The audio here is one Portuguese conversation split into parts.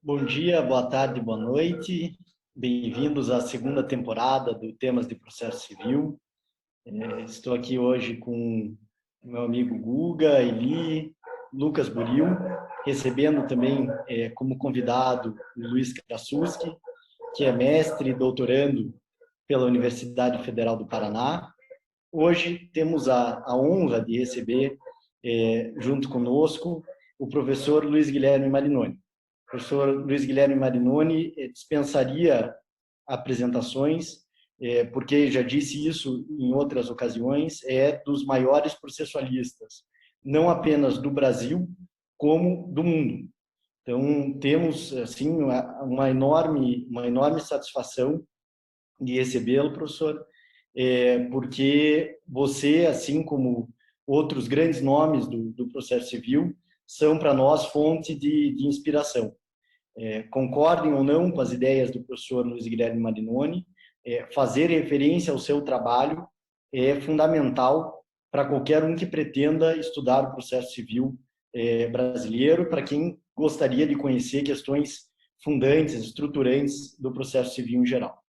Bom dia, boa tarde, boa noite. Bem-vindos à segunda temporada do Temas de Processo Civil. Estou aqui hoje com o meu amigo Guga, Eli, Lucas Buril, recebendo também como convidado o Luiz Krasuski, que é mestre e doutorando pela Universidade Federal do Paraná. Hoje temos a honra de receber, junto conosco, o professor Luiz Guilherme Marinoni. O professor Luiz Guilherme Marinoni dispensaria apresentações, porque já disse isso em outras ocasiões, é dos maiores processualistas, não apenas do Brasil, como do mundo. Então, temos assim uma enorme satisfação de recebê-lo, professor, porque você, assim como outros grandes nomes do processo civil, são para nós fonte de inspiração. Concordem ou não com as ideias do professor Luiz Guilherme Marinoni, fazer referência ao seu trabalho é fundamental para qualquer um que pretenda estudar o processo civil brasileiro, para quem gostaria de conhecer questões fundantes, estruturantes do processo civil em geral.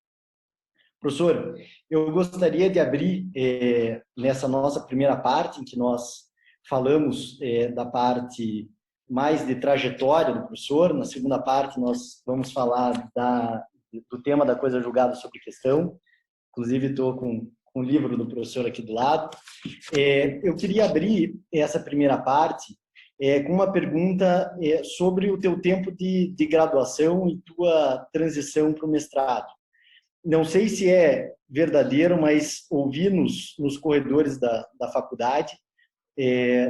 Professor, eu gostaria de abrir nessa nossa primeira parte, em que nós falamos da parte mais de trajetória do professor. Na segunda parte, nós vamos falar do tema da coisa julgada sobre questão. Inclusive, estou com o livro do professor aqui do lado. Eu queria abrir essa primeira parte com uma pergunta sobre o teu tempo de graduação e tua transição para o mestrado. Não sei se é verdadeiro, mas ouvi nos corredores da faculdade,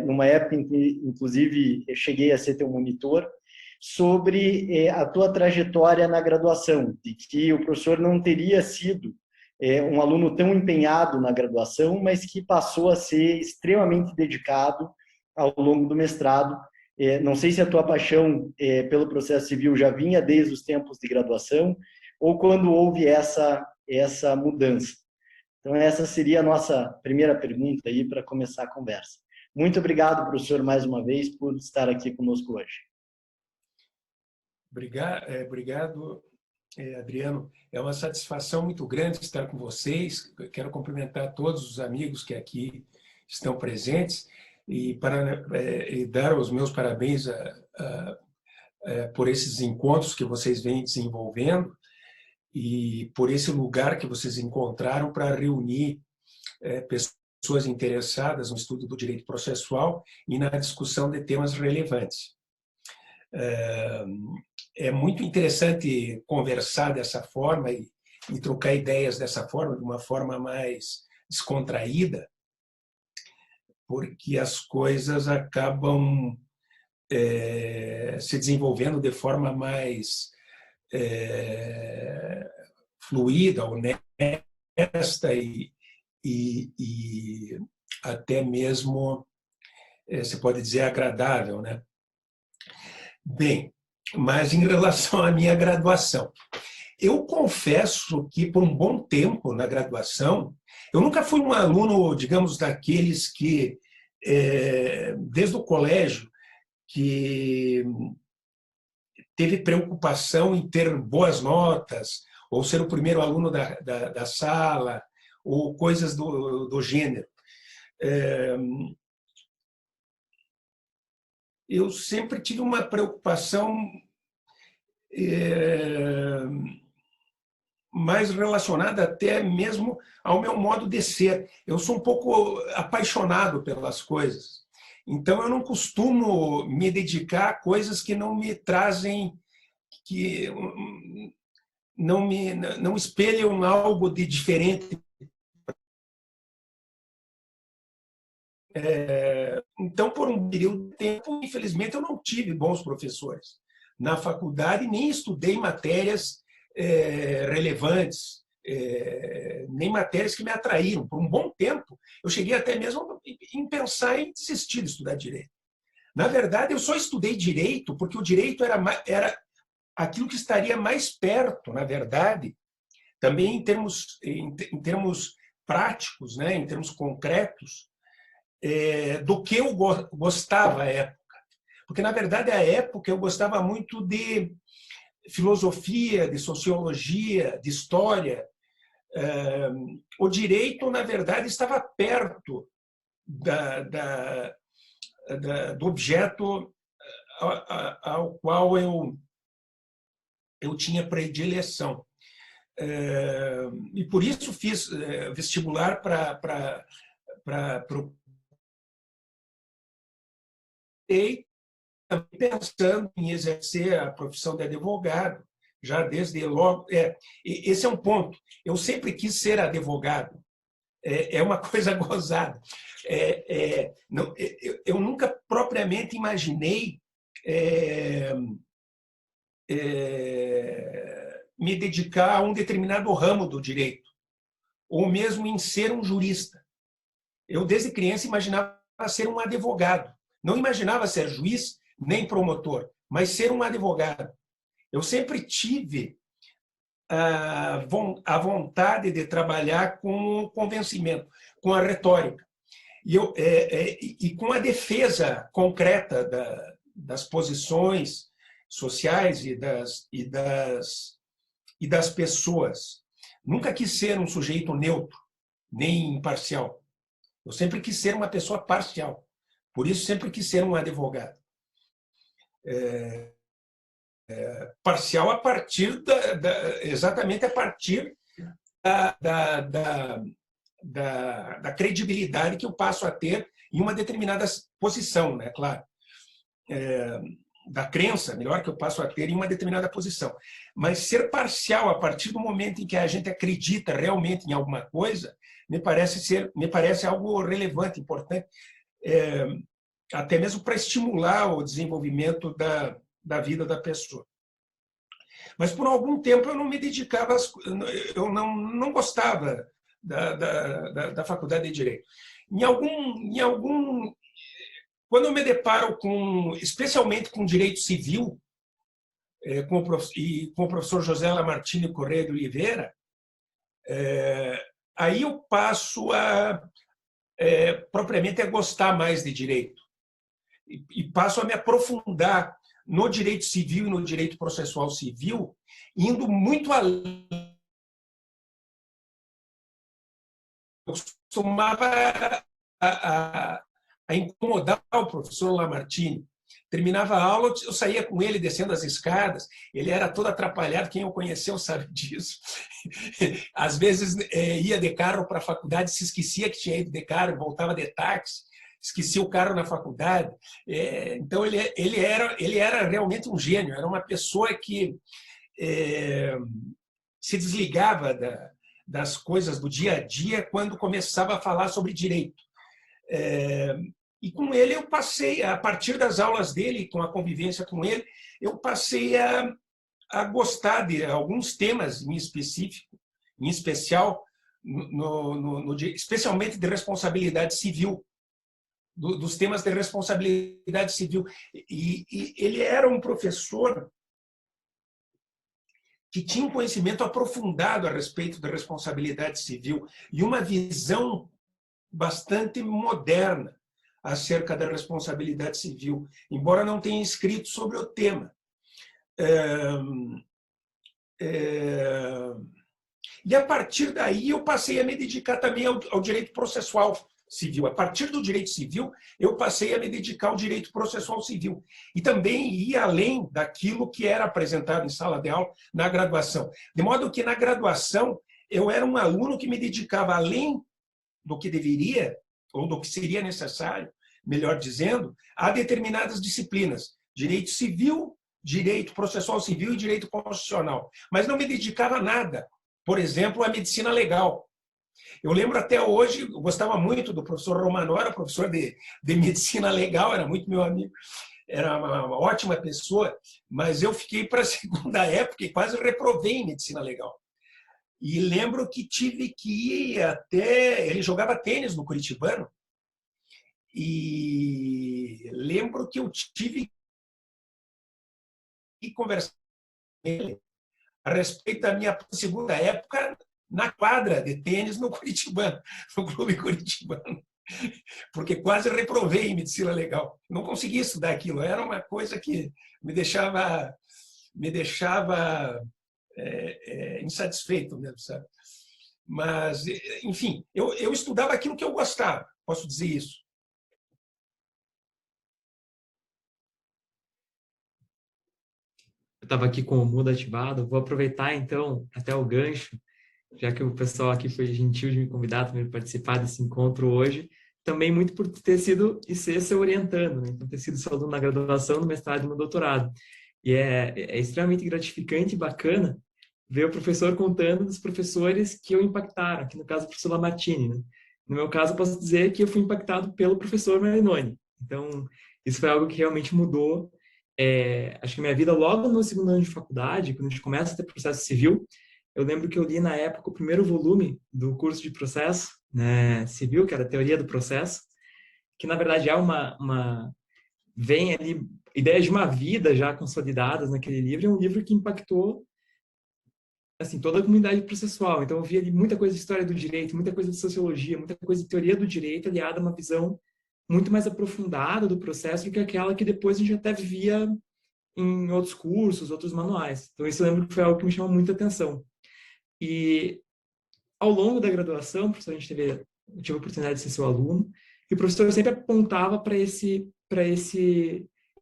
numa época em que, inclusive, eu cheguei a ser teu monitor, sobre a tua trajetória na graduação, de que o professor não teria sido um aluno tão empenhado na graduação, mas que passou a ser extremamente dedicado ao longo do mestrado. Não sei se a tua paixão pelo processo civil já vinha desde os tempos de graduação, ou quando houve essa mudança. Então, essa seria a nossa primeira pergunta aí para começar a conversa. Muito obrigado, professor, mais uma vez, por estar aqui conosco hoje. Obrigado, Adriano. É uma satisfação muito grande estar com vocês. Quero cumprimentar todos os amigos que aqui estão presentes e dar os meus parabéns por esses encontros que vocês vêm desenvolvendo e por esse lugar que vocês encontraram para reunir pessoas interessadas no estudo do direito processual e na discussão de temas relevantes. É muito interessante conversar dessa forma e trocar ideias dessa forma, de uma forma mais descontraída, porque as coisas acabam se desenvolvendo de forma mais fluida, honesta e até mesmo, se pode dizer, agradável, né? Bem, mas em relação à minha graduação, eu confesso que por um bom tempo na graduação, eu nunca fui um aluno, digamos, daqueles que, desde o colégio, que teve preocupação em ter boas notas, ou ser o primeiro aluno da sala, ou coisas do gênero. Eu sempre tive uma preocupação mais relacionada até mesmo ao meu modo de ser. Eu sou um pouco apaixonado pelas coisas. Então, eu não costumo me dedicar a coisas que não me trazem, que não espelham algo de diferente. Então, por um período de tempo, infelizmente, eu não tive bons professores na faculdade, nem estudei matérias relevantes, nem matérias que me atraíram. Por um bom tempo, eu cheguei até mesmo em pensar em desistir de estudar direito. Na verdade, eu só estudei direito porque o direito era aquilo que estaria mais perto, na verdade, também em termos práticos, né, em termos concretos, do que eu gostava à época. Porque, na verdade, à época eu gostava muito de filosofia, de sociologia, de história. O direito, na verdade, estava perto do objeto ao qual eu tinha predileção. E por isso fiz vestibular para o e pensando em exercer a profissão de advogado, já desde logo. Esse é um ponto. Eu sempre quis ser advogado. É uma coisa gozada. Eu nunca propriamente imaginei me dedicar a um determinado ramo do direito, ou mesmo em ser um jurista. Eu, desde criança, imaginava ser um advogado. Não imaginava ser juiz nem promotor, mas ser um advogado. Eu sempre tive a vontade de trabalhar com o convencimento, com a retórica, e com a defesa concreta das posições sociais e das pessoas. Nunca quis ser um sujeito neutro, nem imparcial. Eu sempre quis ser uma pessoa parcial. Por isso, sempre quis ser um advogado. Parcial a partir exatamente a partir da credibilidade que eu passo a ter em uma determinada posição, né? Claro. Da crença, melhor, que eu passo a ter em uma determinada posição. Mas ser parcial a partir do momento em que a gente acredita realmente em alguma coisa, me parece algo relevante, importante, até mesmo para estimular o desenvolvimento da vida da pessoa. Mas por algum tempo eu não me dedicava, eu não gostava da faculdade de Direito. Quando eu me deparo especialmente com direito civil, com o professor José Lamartine Corrêa de Oliveira, aí eu passo propriamente a gostar mais de direito e passo a me aprofundar no direito civil e no direito processual civil, indo muito além. Eu costumava a incomodar o professor Lamartine. Terminava a aula, eu saía com ele descendo as escadas, ele era todo atrapalhado, quem o conheceu sabe disso. Às vezes ia de carro para a faculdade, se esquecia que tinha ido de carro, voltava de táxi, esquecia o carro na faculdade. Então ele era realmente um gênio, era uma pessoa que se desligava das coisas do dia a dia quando começava a falar sobre direito. E com ele eu passei, a partir das aulas dele, com a convivência com ele, eu passei a gostar de alguns temas em especial, especialmente de responsabilidade civil, dos temas de responsabilidade civil. E ele era um professor que tinha um conhecimento aprofundado a respeito da responsabilidade civil e uma visão bastante moderna acerca da responsabilidade civil, embora não tenha escrito sobre o tema. E a partir daí eu passei a me dedicar também ao direito processual civil. A partir do direito civil, eu passei a me dedicar ao direito processual civil. E também ia além daquilo que era apresentado em sala de aula na graduação. De modo que na graduação eu era um aluno que me dedicava além do que deveria, ou do que seria necessário, melhor dizendo, a determinadas disciplinas. Direito civil, direito processual civil e direito constitucional. Mas não me dedicava a nada. Por exemplo, a medicina legal. Eu lembro até hoje, eu gostava muito do professor Romanora, professor de medicina legal, era muito meu amigo, era uma ótima pessoa, mas eu fiquei para a segunda época e quase reprovei em medicina legal. E lembro que tive que ir até... Ele jogava tênis no Curitibano, e lembro que eu tive que conversar com ele a respeito da minha segunda época na quadra de tênis no Curitibano, no Clube Curitibano, porque quase reprovei em medicina legal. Não consegui estudar aquilo, era uma coisa que me deixava me deixava insatisfeito mesmo, sabe? Mas, enfim, eu estudava aquilo que eu gostava, posso dizer isso. Eu estava aqui com o mudo ativado, vou aproveitar então até o gancho, já que o pessoal aqui foi gentil de me convidar também para participar desse encontro hoje, também muito por ter sido e ser seu orientando, né? Então, ter sido seu aluno na graduação, no mestrado e no doutorado. E é extremamente gratificante e bacana ver o professor contando dos professores que o impactaram, aqui no caso o professor Lamartine, né? No meu caso, eu posso dizer que eu fui impactado pelo professor Marinoni. Então, isso foi algo que realmente mudou. Acho que minha vida, logo no segundo ano de faculdade, quando a gente começa a ter processo civil, eu lembro que eu li na época o primeiro volume do curso de processo, né, civil, que era a Teoria do Processo, que na verdade é vem ali ideias de uma vida já consolidadas naquele livro, é um livro que impactou assim toda a comunidade processual. Então eu vi ali muita coisa de história do direito, muita coisa de sociologia, muita coisa de teoria do direito aliada a uma visão muito mais aprofundada do processo do que aquela que depois a gente até via em outros cursos, outros manuais. Então isso eu lembro que foi algo que me chamou muita atenção. E ao longo da graduação, professor, eu tive a oportunidade de ser seu aluno, e o professor sempre apontava para esse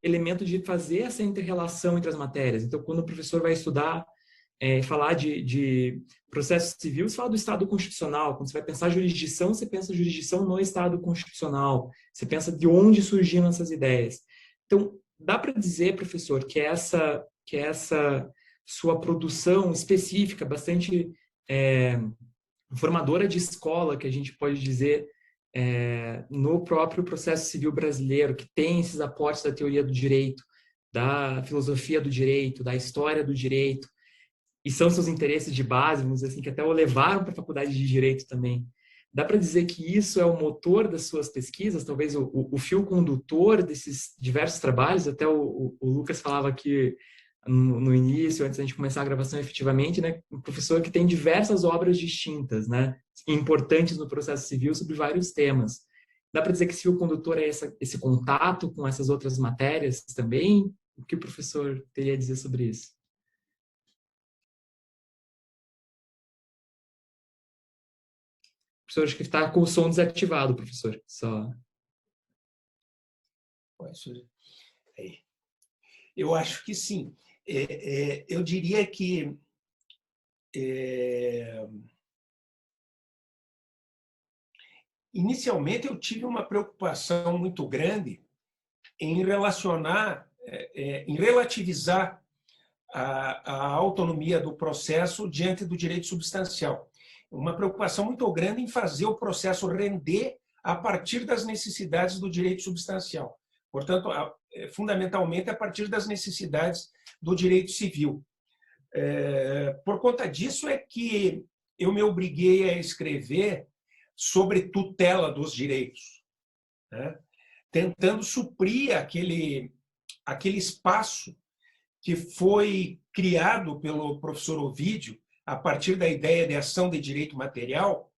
elemento de fazer essa inter-relação entre as matérias. Então, quando o professor vai estudar, falar de processo civil, você fala do Estado constitucional. Quando você vai pensar jurisdição, você pensa jurisdição no Estado constitucional. Você pensa de onde surgiram essas ideias. Então, dá para dizer, professor, que essa sua produção específica, bastante formadora de escola, que a gente pode dizer, no próprio processo civil brasileiro, que tem esses aportes da teoria do direito, da filosofia do direito, da história do direito, e são seus interesses de base, vamos dizer assim, que até o levaram para a faculdade de direito também. Dá para dizer que isso é o motor das suas pesquisas, talvez o fio condutor desses diversos trabalhos? Até o Lucas falava aqui no início, antes da gente começar a gravação efetivamente, né, um professor que tem diversas obras distintas, né, importantes no processo civil sobre vários temas. Dá para dizer que esse fio condutor é esse contato com essas outras matérias também? O que o professor teria a dizer sobre isso? Professor, acho que está com o som desativado, professor. Só. Eu acho que sim. Eu diria que inicialmente eu tive uma preocupação muito grande em relativizar a autonomia do processo diante do direito substancial. Uma preocupação muito grande em fazer o processo render a partir das necessidades do direito substancial. Portanto, fundamentalmente a partir das necessidades do direito civil. Por conta disso é que eu me obriguei a escrever sobre tutela dos direitos, né? Tentando suprir aquele espaço que foi criado pelo professor Ovídio a partir da ideia de ação de direito material,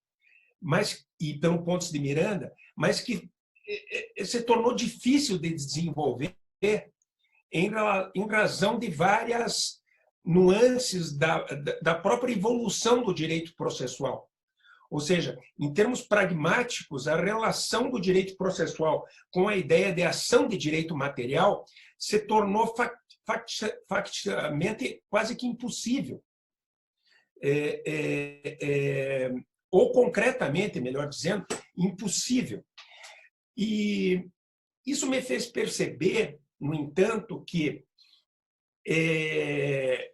e pelo Pontes de Miranda, mas que se tornou difícil de desenvolver em razão de várias nuances da própria evolução do direito processual. Ou seja, em termos pragmáticos, a relação do direito processual com a ideia de ação de direito material se tornou facticamente quase que impossível. Ou concretamente, melhor dizendo, impossível. E isso me fez perceber, no entanto, que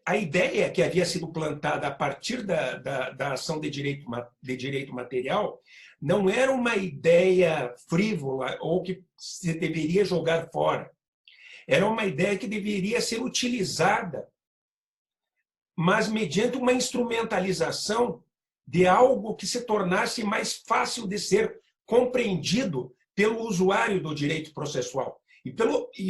a ideia que havia sido plantada a partir da ação de direito material não era uma ideia frívola ou que se deveria jogar fora. Era uma ideia que deveria ser utilizada, mas mediante uma instrumentalização de algo que se tornasse mais fácil de ser compreendido pelo usuário do direito processual e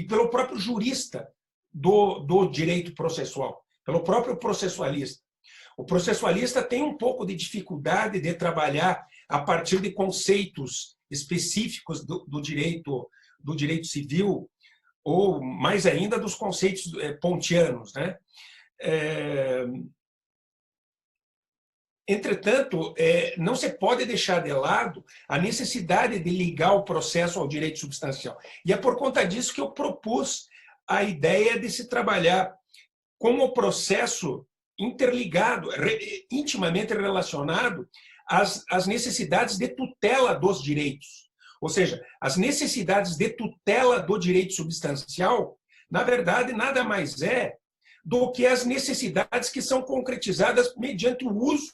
pelo próprio jurista do direito processual, pelo próprio processualista. O processualista tem um pouco de dificuldade de trabalhar a partir de conceitos específicos do direito civil, ou mais ainda dos conceitos pontianos, né? Entretanto, não se pode deixar de lado a necessidade de ligar o processo ao direito substancial. E é por conta disso que eu propus a ideia de se trabalhar com o processo interligado, intimamente relacionado às necessidades de tutela dos direitos. Ou seja, as necessidades de tutela do direito substancial, na verdade, nada mais é do que as necessidades que são concretizadas mediante o uso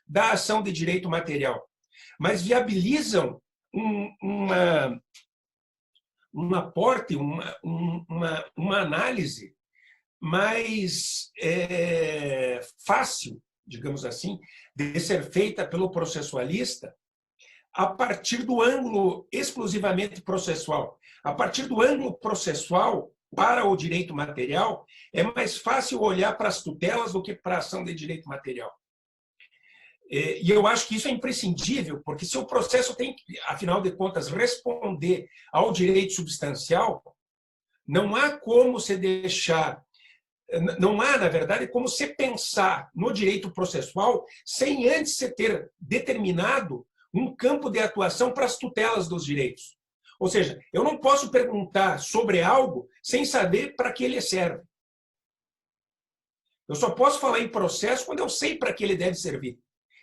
da ação de direito material, mas viabilizam um aporte, uma análise mais fácil, digamos assim, de ser feita pelo processualista a partir do ângulo exclusivamente processual. A partir do ângulo processual, para o direito material, é mais fácil olhar para as tutelas do que para a ação de direito material. E eu acho que isso é imprescindível, porque se o processo tem que, afinal de contas, responder ao direito substancial, não há como se deixar, não há, na verdade, como se pensar no direito processual sem antes se ter determinado um campo de atuação para as tutelas dos direitos. Ou seja, eu não posso perguntar sobre algo sem saber para que ele serve. Eu só posso falar em processo quando eu sei para que ele deve servir.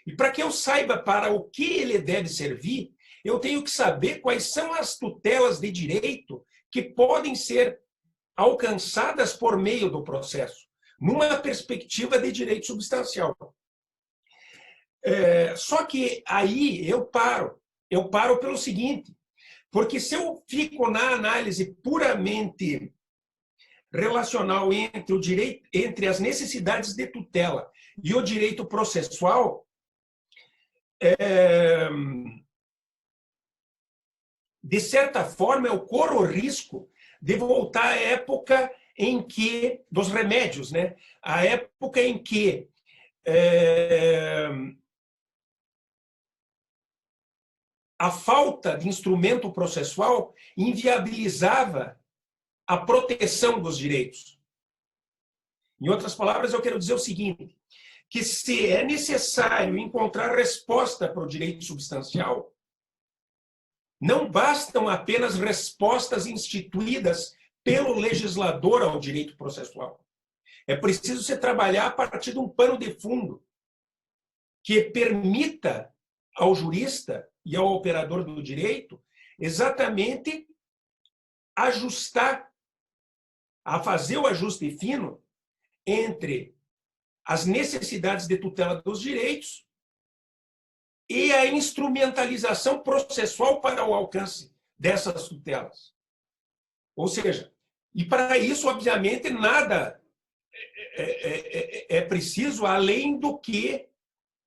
E para que eu saiba para o que ele deve servir, eu tenho que saber quais são as tutelas de direito que podem ser alcançadas por meio do processo, numa perspectiva de direito substancial. Só que aí eu paro pelo seguinte, porque se eu fico na análise puramente relacional entre o direito, entre as necessidades de tutela e o direito processual, de certa forma, eu corro o risco de voltar à época em que, dos remédios, né? A época em que a falta de instrumento processual inviabilizava a proteção dos direitos. Em outras palavras, eu quero dizer o seguinte, que se é necessário encontrar resposta para o direito substancial, não bastam apenas respostas instituídas pelo legislador ao direito processual. É preciso se trabalhar a partir de um pano de fundo que permita ao jurista e ao operador do direito exatamente ajustar, a fazer o ajuste fino entre as necessidades de tutela dos direitos e a instrumentalização processual para o alcance dessas tutelas. Ou seja, e para isso, obviamente, nada é preciso além do que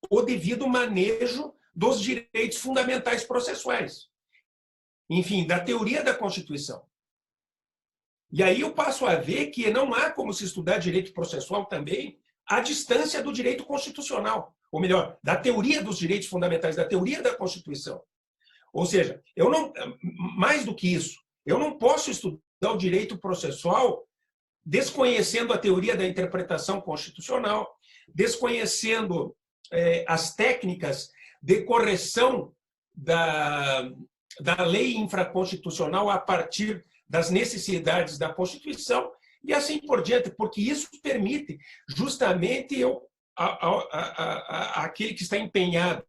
o devido manejo dos direitos fundamentais processuais. Enfim, da teoria da Constituição. E aí eu passo a ver que não há como se estudar direito processual também à distância do direito constitucional, ou melhor, da teoria dos direitos fundamentais, da teoria da Constituição. Ou seja, eu não, mais do que isso, eu não posso estudar o direito processual desconhecendo a teoria da interpretação constitucional, desconhecendo as técnicas de correção da lei infraconstitucional a partir das necessidades da Constituição e assim por diante, porque isso permite justamente aquele que está empenhado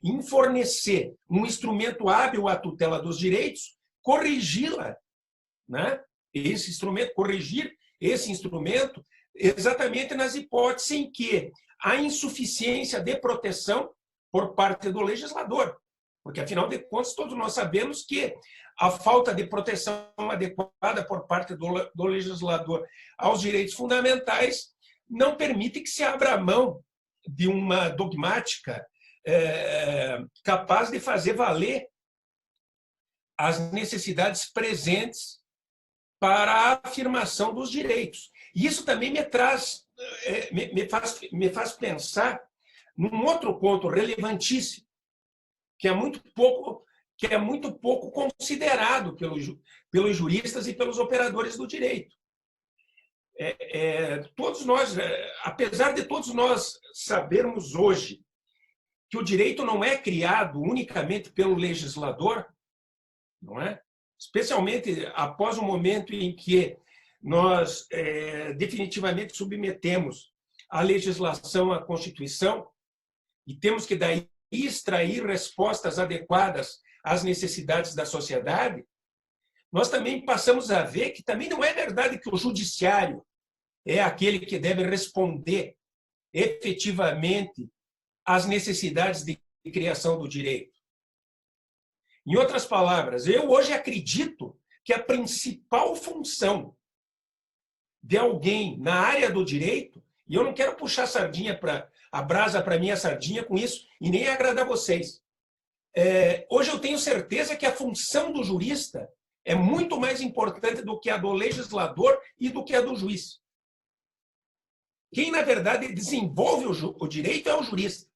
em fornecer um instrumento hábil à tutela dos direitos, corrigi-la, né? Esse instrumento, corrigir esse instrumento exatamente nas hipóteses em que há insuficiência de proteção por parte do legislador. Porque, afinal de contas, todos nós sabemos que a falta de proteção adequada por parte do legislador aos direitos fundamentais não permite que se abra mão de uma dogmática capaz de fazer valer as necessidades presentes para a afirmação dos direitos. E isso também me faz pensar num outro ponto relevantíssimo, que é muito pouco, que é muito pouco considerado pelos juristas e pelos operadores do direito. Todos nós, apesar de todos nós sabermos hoje que o direito não é criado unicamente pelo legislador, não é? Especialmente após o momento em que nós definitivamente submetemos a legislação à Constituição e temos que daí extrair respostas adequadas às necessidades da sociedade, nós também passamos a ver que também não é verdade que o judiciário é aquele que deve responder efetivamente às necessidades de criação do direito. Em outras palavras, eu hoje acredito que a principal função de alguém na área do direito, e eu não quero puxar a brasa para minha sardinha com isso e nem agradar vocês. Hoje eu tenho certeza que a função do jurista é muito mais importante do que a do legislador e do que a do juiz. Quem, na verdade, desenvolve o direito é o jurista.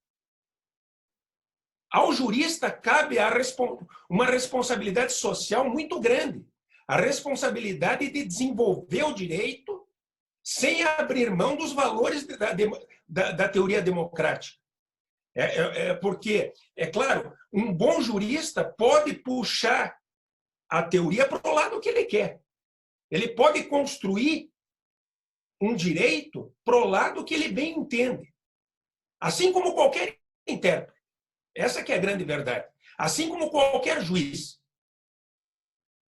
Ao jurista cabe uma responsabilidade social muito grande. A responsabilidade de desenvolver o direito sem abrir mão dos valores da teoria democrática. Porque, é claro, um bom jurista pode puxar a teoria para o lado que ele quer. Ele pode construir um direito para o lado que ele bem entende. Assim como qualquer intérprete. Essa que é a grande verdade. Assim como qualquer juiz.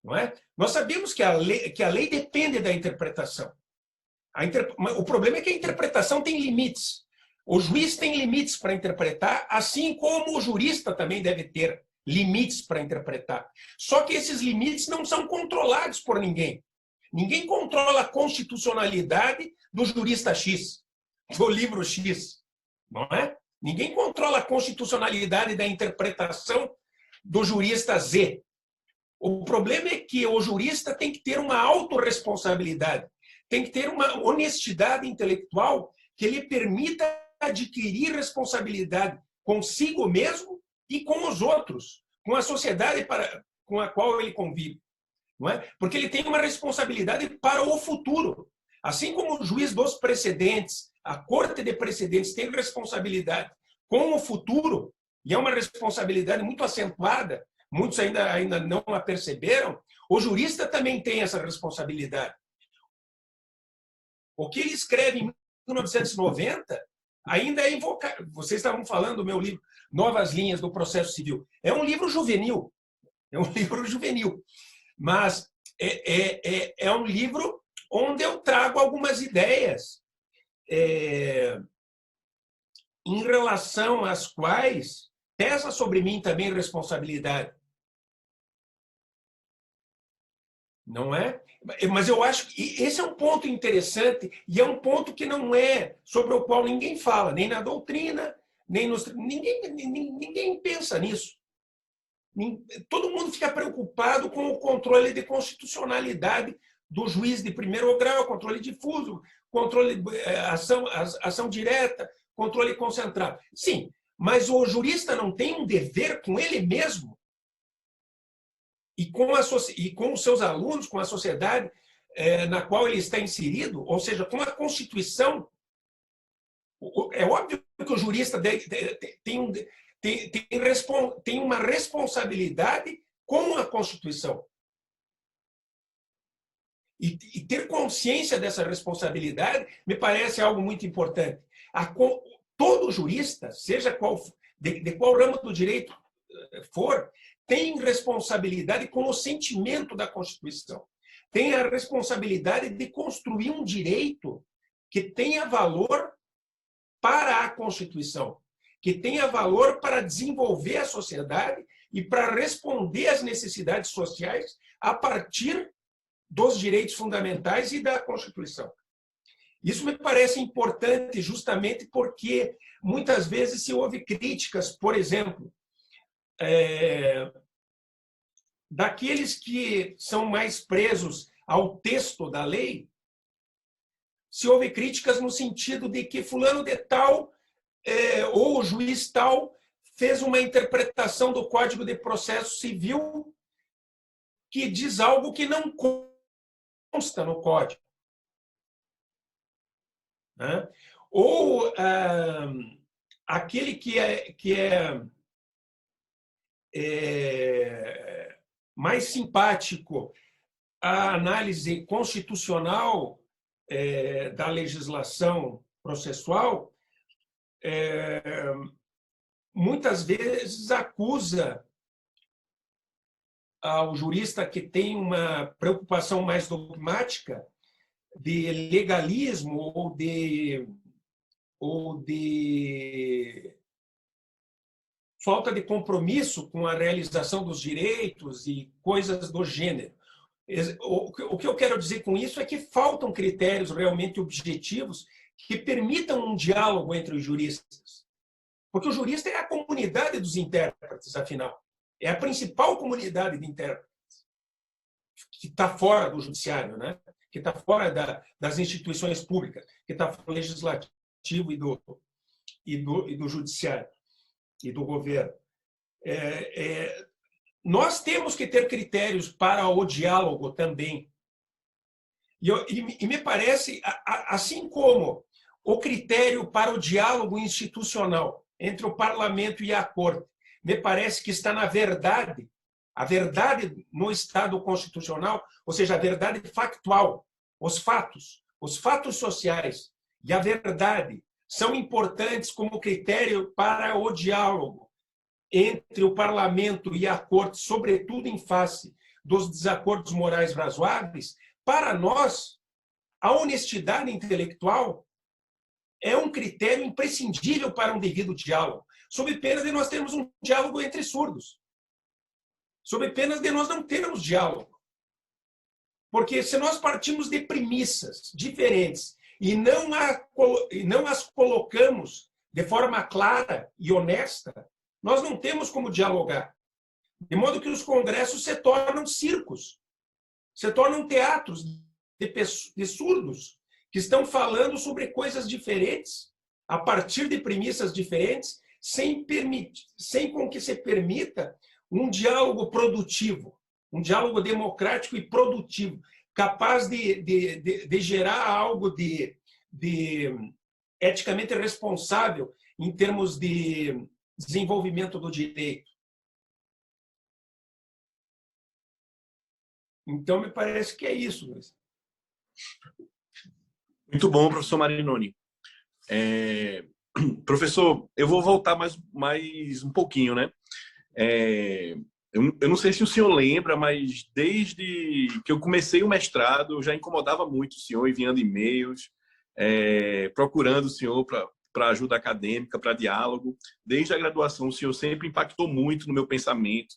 Não é? Nós sabemos que a lei depende da interpretação. O problema é que a interpretação tem limites. O juiz tem limites para interpretar, assim como o jurista também deve ter limites para interpretar. Só que esses limites não são controlados por ninguém. Ninguém controla a constitucionalidade do jurista X, do livro X. Não é? Ninguém controla a constitucionalidade da interpretação do jurista Z. O problema é que o jurista tem que ter uma autorresponsabilidade, tem que ter uma honestidade intelectual que lhe permita adquirir responsabilidade consigo mesmo e com os outros, com a sociedade com a qual ele convive. Não é? Porque ele tem uma responsabilidade para o futuro. Assim como o juiz dos precedentes, a corte de precedentes tem responsabilidade com o futuro, e é uma responsabilidade muito acentuada, muitos ainda não a perceberam, o jurista também tem essa responsabilidade. O que ele escreve em 1990 ainda é invocado. Vocês estavam falando do meu livro Novas Linhas do Processo Civil. É um livro juvenil. Mas é um livro onde eu trago algumas ideias em relação às quais pesa sobre mim também responsabilidade. Não é? Mas eu acho que esse é um ponto interessante e é um ponto que não é sobre o qual ninguém fala, nem na doutrina, nem ninguém pensa nisso. Todo mundo fica preocupado com o controle de constitucionalidade do juiz de primeiro grau, controle difuso, controle ação direta, controle concentrado. Sim, mas o jurista não tem um dever com ele mesmo e com os seus alunos, com a sociedade na qual ele está inserido, ou seja, com a Constituição. É óbvio que o jurista tem uma responsabilidade com a Constituição. E ter consciência dessa responsabilidade me parece algo muito importante. Todo jurista, seja de qual ramo do direito for, tem responsabilidade com o sentimento da Constituição. Tem a responsabilidade de construir um direito que tenha valor para a Constituição, que tenha valor para desenvolver a sociedade e para responder às necessidades sociais a partir dos direitos fundamentais e da Constituição. Isso me parece importante justamente porque muitas vezes se ouve críticas, por exemplo, daqueles que são mais presos ao texto da lei, se ouve críticas no sentido de que fulano de tal ou o juiz tal fez uma interpretação do Código de Processo Civil que diz algo que não consta no Código, né? Ou aquele que é mais simpático à análise constitucional da legislação processual, muitas vezes acusa ao jurista que tem uma preocupação mais dogmática de legalismo ou de falta de compromisso com a realização dos direitos e coisas do gênero. O que eu quero dizer com isso é que faltam critérios realmente objetivos que permitam um diálogo entre os juristas. Porque o jurista é a comunidade dos intérpretes, afinal. É a principal comunidade de intérpretes que está fora do judiciário, né? Que está fora das instituições públicas, que está fora do legislativo e do judiciário e do governo. Nós temos que ter critérios para o diálogo também. E me parece, assim como o critério para o diálogo institucional entre o parlamento e a corte, me parece que está na verdade, a verdade no Estado constitucional, ou seja, a verdade factual, os fatos sociais e a verdade são importantes como critério para o diálogo entre o parlamento e a corte, sobretudo em face dos desacordos morais razoáveis. Para nós, a honestidade intelectual é um critério imprescindível para um devido diálogo, sob pena de nós termos um diálogo entre surdos, sob pena de nós não termos diálogo. Porque se nós partimos de premissas diferentes e não as colocamos de forma clara e honesta, nós não temos como dialogar. De modo que os congressos se tornam circos, se tornam teatros de surdos que estão falando sobre coisas diferentes, a partir de premissas diferentes, sem com que se permita um diálogo produtivo, um diálogo democrático e produtivo, capaz de gerar algo de eticamente responsável em termos de desenvolvimento do direito. Então, me parece que é isso, Luiz. Muito bom, professor Marinoni. Professor, eu vou voltar mais um pouquinho, né? Eu não sei se o senhor lembra, mas desde que eu comecei o mestrado, eu já incomodava muito o senhor, enviando e-mails, procurando o senhor para ajuda acadêmica, para diálogo. Desde a graduação, o senhor sempre impactou muito no meu pensamento.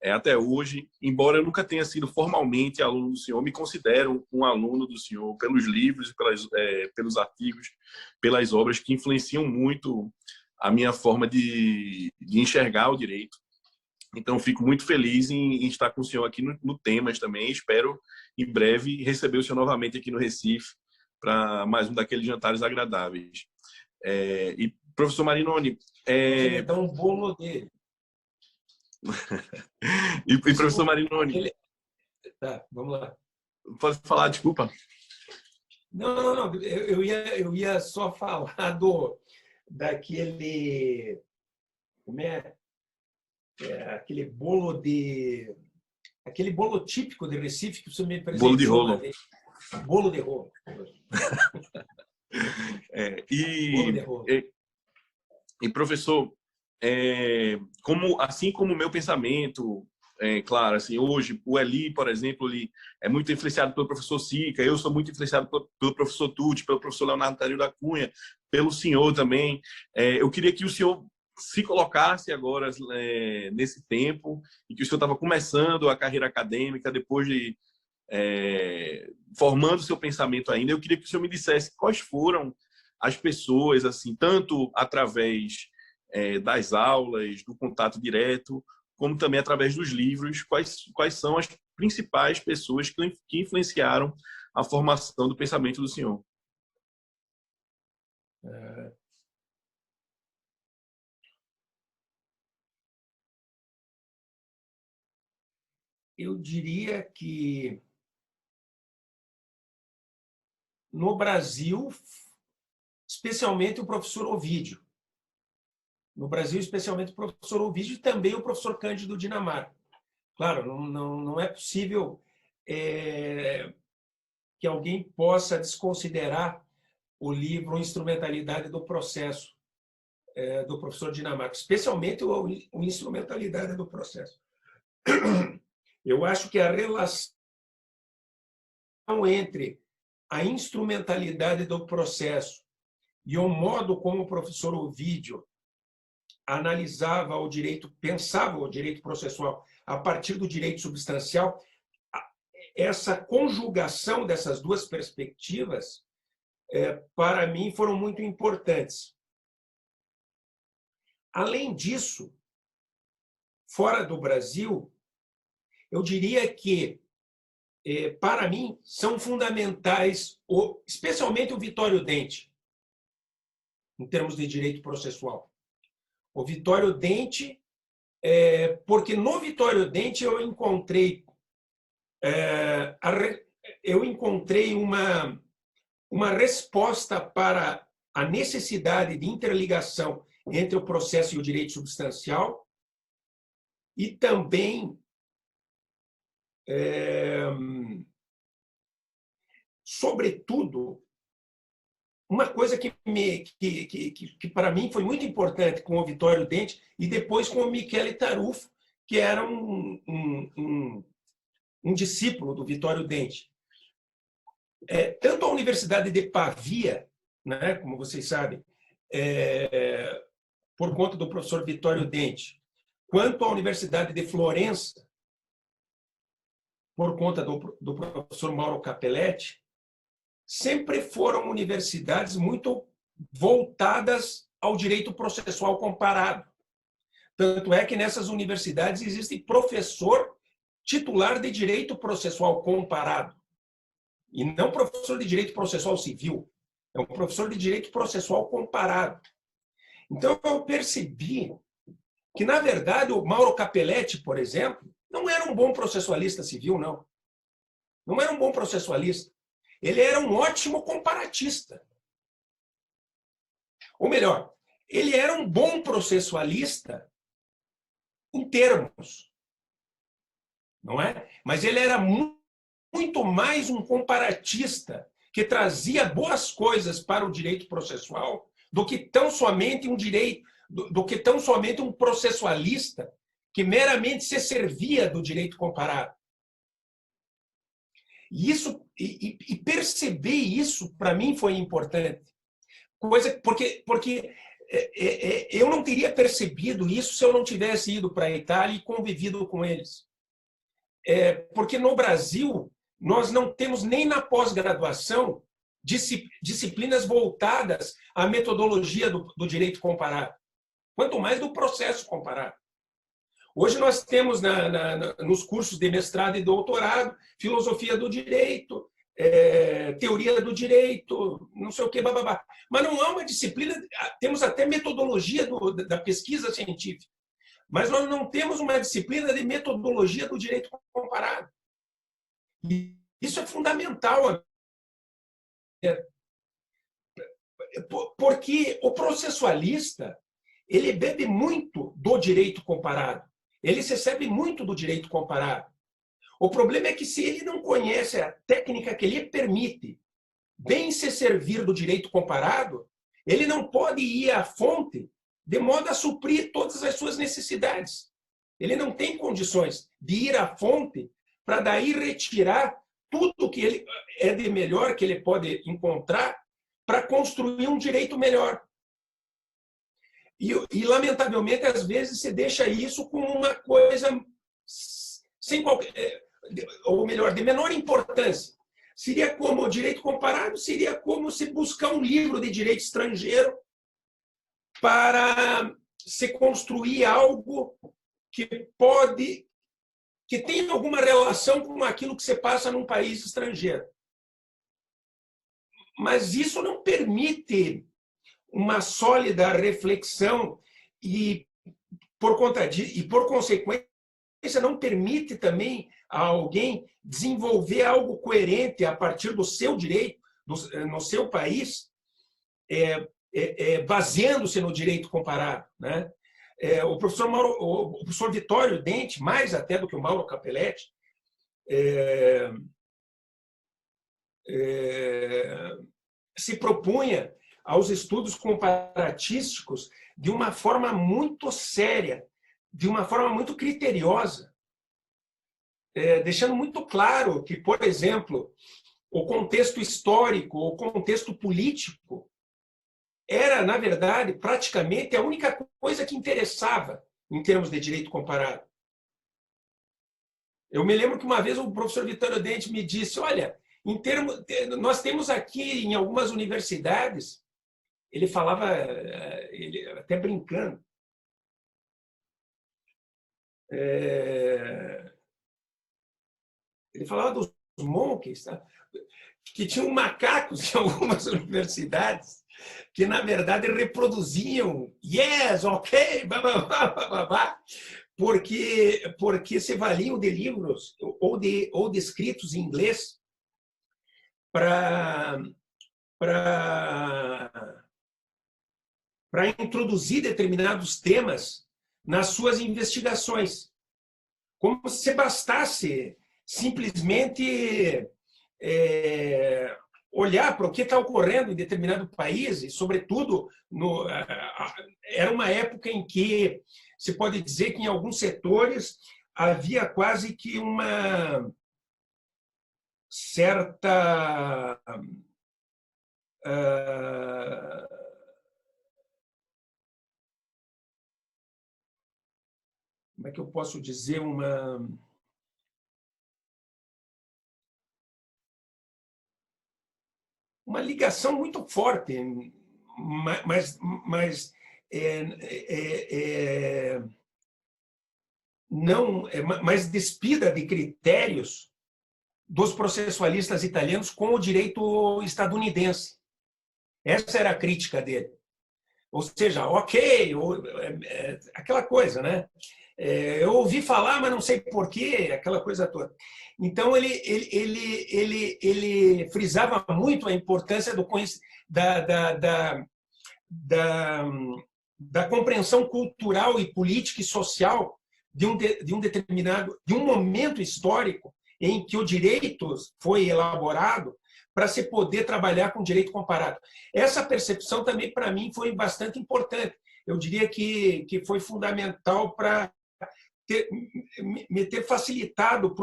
Até hoje, embora eu nunca tenha sido formalmente aluno do senhor, me considero um aluno do senhor pelos livros, pelos artigos, pelas obras que influenciam muito a minha forma de enxergar o direito. Então, fico muito feliz em estar com o senhor aqui no Temas também. Espero, em breve, receber o senhor novamente aqui no Recife para mais um daqueles jantares agradáveis. E, professor Marinoni... Você dá um bolo dele. E professor Marinoni... Tá, vamos lá. Pode falar, desculpa. Não. Eu ia só falar daquele... Como é? Aquele bolo típico de Recife que você me apresentou. Bolo de rolo. Bolo de rolo. Bolo de rolo. E professor, assim como o meu pensamento, claro, assim, hoje o Eli, por exemplo, ele é muito influenciado pelo professor Sica, eu sou muito influenciado pelo professor Tucci, pelo professor Leonardo Tadeu da Cunha, pelo senhor também. Eu queria que o senhor se colocasse agora nesse tempo em que o senhor estava começando a carreira acadêmica, depois de formando seu pensamento ainda. Eu queria que o senhor me dissesse quais foram as pessoas, assim, tanto através das aulas, do contato direto, como também através dos livros, quais são as principais pessoas que influenciaram a formação do pensamento do senhor. eu diria que no Brasil, especialmente o professor Ovídio. No Brasil, especialmente o professor Ovídio e também o professor Cândido Dinamarca. Claro, não é possível que alguém possa desconsiderar o livro Instrumentalidade do Processo, do professor Dinamarca, especialmente o Instrumentalidade do Processo. Eu acho que a relação entre a instrumentalidade do processo e o modo como o professor Ovídio analisava o direito, pensava o direito processual a partir do direito substancial, essa conjugação dessas duas perspectivas, para mim, foram muito importantes. Além disso, fora do Brasil, eu diria que, para mim, são fundamentais, especialmente o Vitório Dente, em termos de direito processual. O Vitório Dente, porque no Vitório Dente eu encontrei uma resposta para a necessidade de interligação entre o processo e o direito substancial e também sobretudo, uma coisa que para mim foi muito importante com o Vitório Dente e depois com o Michele Tarufo, que era um discípulo do Vitório Dente. Tanto a Universidade de Pavia, né, como vocês sabem, por conta do professor Vitório Dente, quanto a Universidade de Florença, por conta do professor Mauro Capelletti, sempre foram universidades muito voltadas ao direito processual comparado. Tanto é que nessas universidades existe professor titular de direito processual comparado. E não professor de direito processual civil. É um professor de direito processual comparado. Então, eu percebi que, na verdade, o Mauro Capelletti, por exemplo, não era um bom processualista civil, não. Não era um bom processualista. Ele era um ótimo comparatista. Ou melhor, ele era um bom processualista em termos. Não é? Mas ele era muito mais um comparatista que trazia boas coisas para o direito processual do que tão somente um processualista que meramente se servia do direito comparado. E perceber isso, para mim, foi importante. Porque eu não teria percebido isso se eu não tivesse ido para a Itália e convivido com eles. Porque no Brasil, nós não temos nem na pós-graduação disciplinas voltadas à metodologia do direito comparado, quanto mais do processo comparado. Hoje nós temos nos cursos de mestrado e doutorado, filosofia do direito, teoria do direito, não sei o que, bababá. Mas não há uma disciplina, temos até metodologia da pesquisa científica, mas nós não temos uma disciplina de metodologia do direito comparado. E isso é fundamental. Porque o processualista, ele bebe muito do direito comparado. Ele recebe muito do direito comparado. O problema é que, se ele não conhece a técnica que lhe permite bem se servir do direito comparado, ele não pode ir à fonte de modo a suprir todas as suas necessidades. Ele não tem condições de ir à fonte para daí retirar tudo que ele é de melhor que ele pode encontrar para construir um direito melhor. E, lamentavelmente, às vezes, se deixa isso como uma coisa sem qualquer, ou melhor, de menor importância. Seria como o direito comparado, seria como se buscar um livro de direito estrangeiro para se construir algo que tem alguma relação com aquilo que se passa num país estrangeiro. Mas isso não permite uma sólida reflexão e, por consequência, não permite também a alguém desenvolver algo coerente a partir do seu direito, no seu país, baseando-se no direito comparado, né? O professor Vitório Dente, mais até do que o Mauro Capelletti, se propunha aos estudos comparatísticos de uma forma muito séria, de uma forma muito criteriosa, deixando muito claro que, por exemplo, o contexto histórico, o contexto político, era, na verdade, praticamente a única coisa que interessava em termos de direito comparado. Eu me lembro que uma vez o professor Vitório Dente me disse, olha, nós temos aqui em algumas universidades, ele falava, ele, até brincando, ele falava dos monkeys, tá? Que tinham macacos em algumas universidades que, na verdade, reproduziam yes, ok, porque se valiam de livros ou de escritos em inglês para introduzir determinados temas nas suas investigações. Como se bastasse simplesmente olhar para o que está ocorrendo em determinado país, e, sobretudo, era uma época em que se pode dizer que, em alguns setores, havia quase que uma certa como é que eu posso dizer, uma ligação muito forte, mas não mais despida de critérios dos processualistas italianos com o direito estadunidense. Essa era a crítica dele. Ou seja, ok, aquela coisa, né? Eu ouvi falar, mas não sei porquê, aquela coisa toda. Então, ele frisava muito a importância da compreensão cultural e política e social de um determinado, de um momento histórico em que o direito foi elaborado para se poder trabalhar com direito comparado. Essa percepção também, para mim, foi bastante importante. Eu diria que foi fundamental para me ter facilitado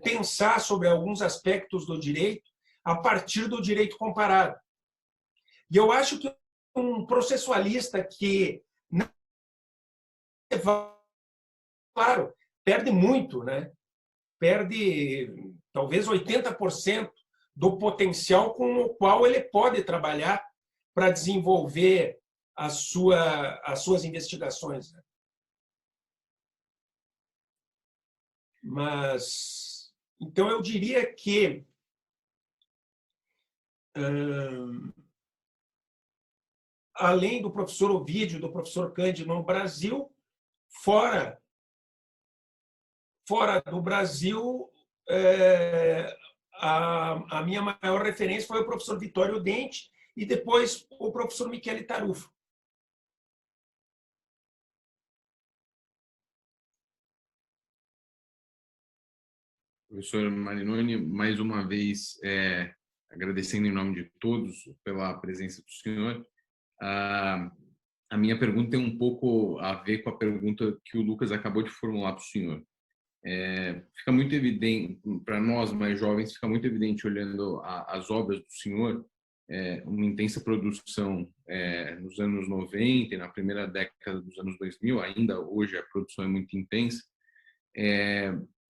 pensar sobre alguns aspectos do direito a partir do direito comparado. E eu acho que um processualista que não, claro, perde muito, né? Perde talvez 80% do potencial com o qual ele pode trabalhar para desenvolver as suas investigações. Mas, então, eu diria que além do professor Ovídio, do professor Cândido no Brasil, fora do Brasil, a minha maior referência foi o professor Vitório Dente e depois o professor Michele Tarufo. Professor Marinoni, mais uma vez, agradecendo em nome de todos pela presença do senhor. A minha pergunta tem um pouco a ver com a pergunta que o Lucas acabou de formular para o senhor. Fica muito evidente, para nós mais jovens, fica muito evidente olhando as obras do senhor, uma intensa produção nos anos 90 e na primeira década dos anos 2000, ainda hoje a produção é muito intensa,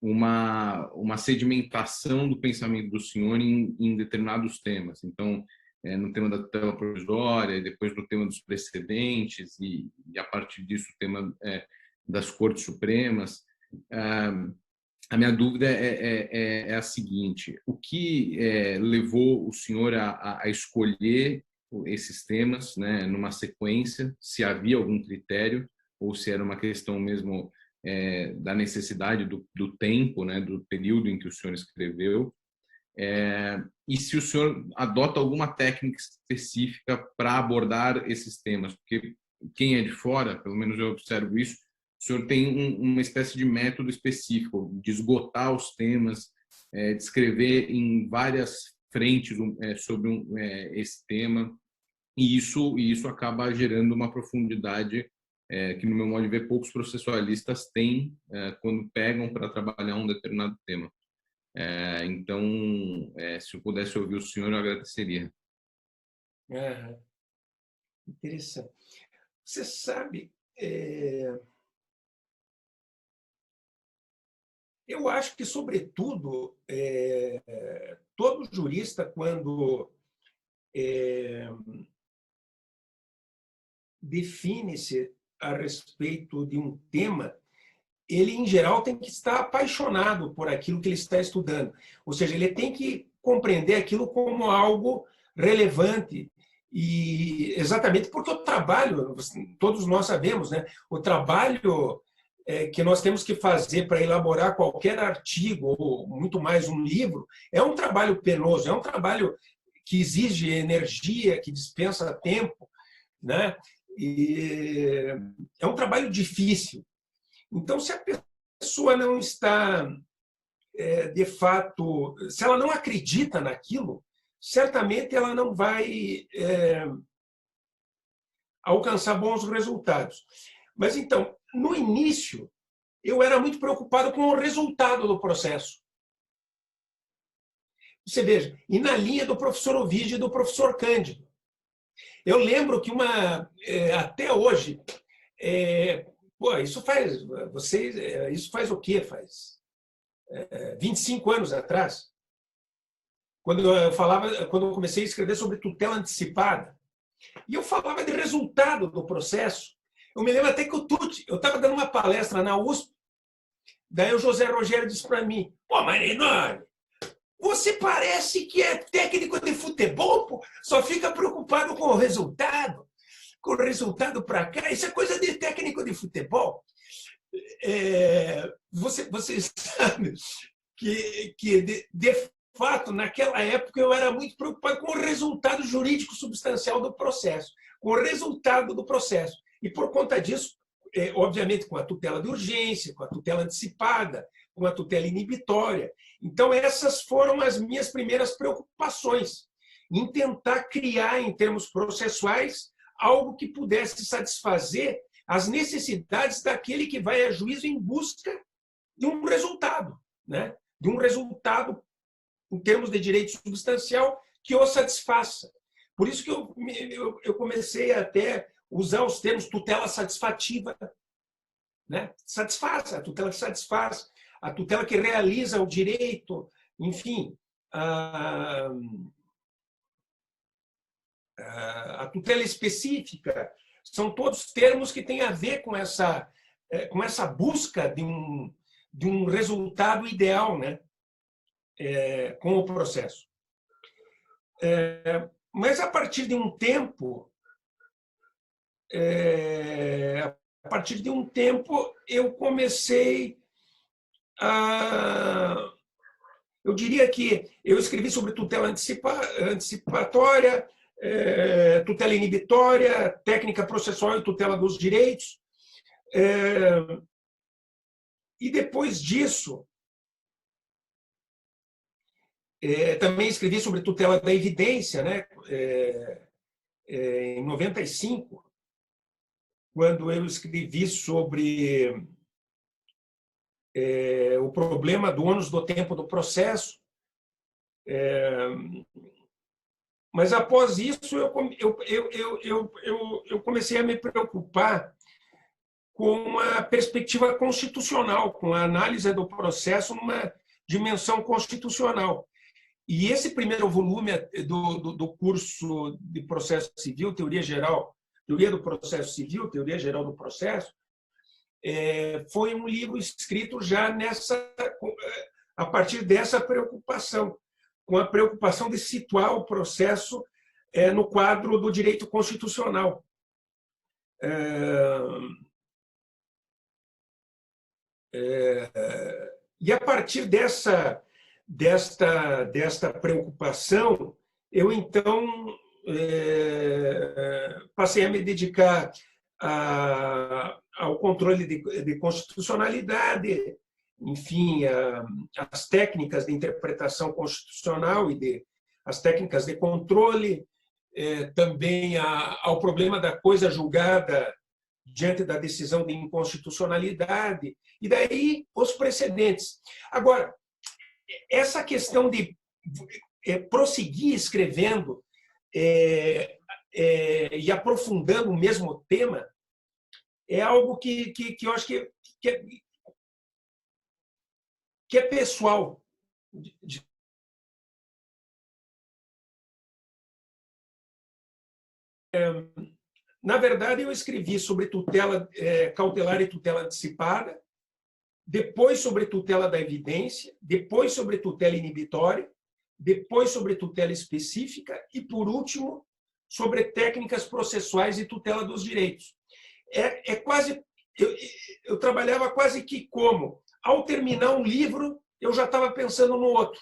uma sedimentação do pensamento do senhor em determinados temas. Então, no tema da tutela provisória, depois no tema dos precedentes e a partir disso o tema das Cortes Supremas. A minha dúvida é a seguinte: o que levou o senhor a escolher esses temas, né, numa sequência? Se havia algum critério ou se era uma questão mesmo da necessidade do tempo, né, do período em que o senhor escreveu, e se o senhor adota alguma técnica específica para abordar esses temas, porque quem é de fora, pelo menos eu observo isso, o senhor tem uma espécie de método específico de esgotar os temas, de escrever em várias frentes sobre esse tema, e isso acaba gerando uma profundidade que, no meu modo de ver, poucos processualistas têm quando pegam para trabalhar um determinado tema. Então, se eu pudesse ouvir o senhor, eu agradeceria. Interessante. Você sabe, eu acho que, sobretudo, todo jurista, quando define-se a respeito de um tema, ele, em geral, tem que estar apaixonado por aquilo que ele está estudando. Ou seja, ele tem que compreender aquilo como algo relevante. E exatamente porque o trabalho, todos nós sabemos, né? O trabalho que nós temos que fazer para elaborar qualquer artigo, ou muito mais um livro, é um trabalho penoso, é um trabalho que exige energia, que dispensa tempo, né? E é um trabalho difícil. Então, se a pessoa não está, de fato, se ela não acredita naquilo, certamente ela não vai alcançar bons resultados. Mas, então, no início, eu era muito preocupado com o resultado do processo. Você veja, e na linha do professor Ovídio e do professor Cândido. Eu lembro que até hoje, isso faz o quê? Faz 25 anos atrás, quando eu comecei a escrever sobre tutela antecipada, e eu falava de resultado do processo. Eu me lembro até que eu estava dando uma palestra na USP, daí o José Rogério disse para mim: "Pô, Marinoni, você parece que é técnico de futebol, pô, só fica preocupado com o resultado para cá, isso é coisa de técnico de futebol." Você sabe que de fato, naquela época, eu era muito preocupado com o resultado jurídico substancial do processo, com o resultado do processo. E, por conta disso, obviamente, com a tutela de urgência, com a tutela antecipada, com a tutela inibitória. Então, essas foram as minhas primeiras preocupações, em tentar criar, em termos processuais, algo que pudesse satisfazer as necessidades daquele que vai a juízo em busca de um resultado, né? De um resultado, em termos de direito substancial, que o satisfaça. Por isso que eu comecei a até usar os termos tutela satisfativa, né? Satisfaz, a tutela que satisfaz, a tutela que realiza o direito, enfim, a tutela específica, são todos termos que têm a ver com essa busca de um resultado ideal, né? Com o processo. Mas, a partir de um tempo, eu comecei a... Eu diria que eu escrevi sobre tutela antecipatória, tutela inibitória, técnica processual e tutela dos direitos. E, depois disso, também escrevi sobre tutela da evidência, né? Em 95, quando eu escrevi sobre o problema do ônus do tempo do processo. Mas, após isso, eu comecei a me preocupar com a perspectiva constitucional, com a análise do processo numa dimensão constitucional. E esse primeiro volume do curso de processo civil, Teoria do Processo Civil, Teoria Geral do Processo, foi um livro escrito já a partir dessa preocupação, com a preocupação de situar o processo no quadro do direito constitucional. E a partir desta preocupação, eu então passei a me dedicar ao controle de constitucionalidade, enfim, as técnicas de interpretação constitucional e as técnicas de controle, também ao problema da coisa julgada diante da decisão de inconstitucionalidade, e daí os precedentes. Agora, essa questão de prosseguir escrevendo e aprofundando o mesmo tema é algo que eu acho que é pessoal. Na verdade, eu escrevi sobre tutela cautelar e tutela antecipada, depois sobre tutela da evidência, depois sobre tutela inibitória, depois sobre tutela específica e, por último, sobre técnicas processuais e tutela dos direitos. Quase, eu trabalhava quase que como, ao terminar um livro, eu já estava pensando no outro.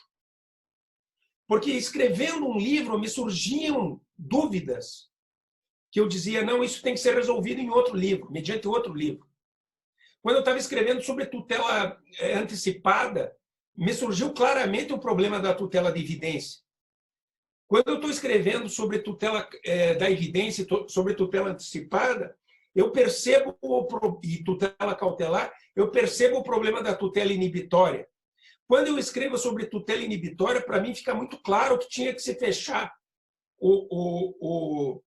Porque escrevendo um livro me surgiam dúvidas que eu dizia, não, isso tem que ser resolvido em outro livro, mediante outro livro. Quando eu estava escrevendo sobre tutela antecipada, me surgiu claramente o problema da tutela de evidência. Quando eu estou escrevendo sobre tutela da evidência, sobre tutela antecipada, eu percebo, e tutela cautelar, eu percebo o problema da tutela inibitória. Quando eu escrevo sobre tutela inibitória, para mim fica muito claro que tinha que se fechar o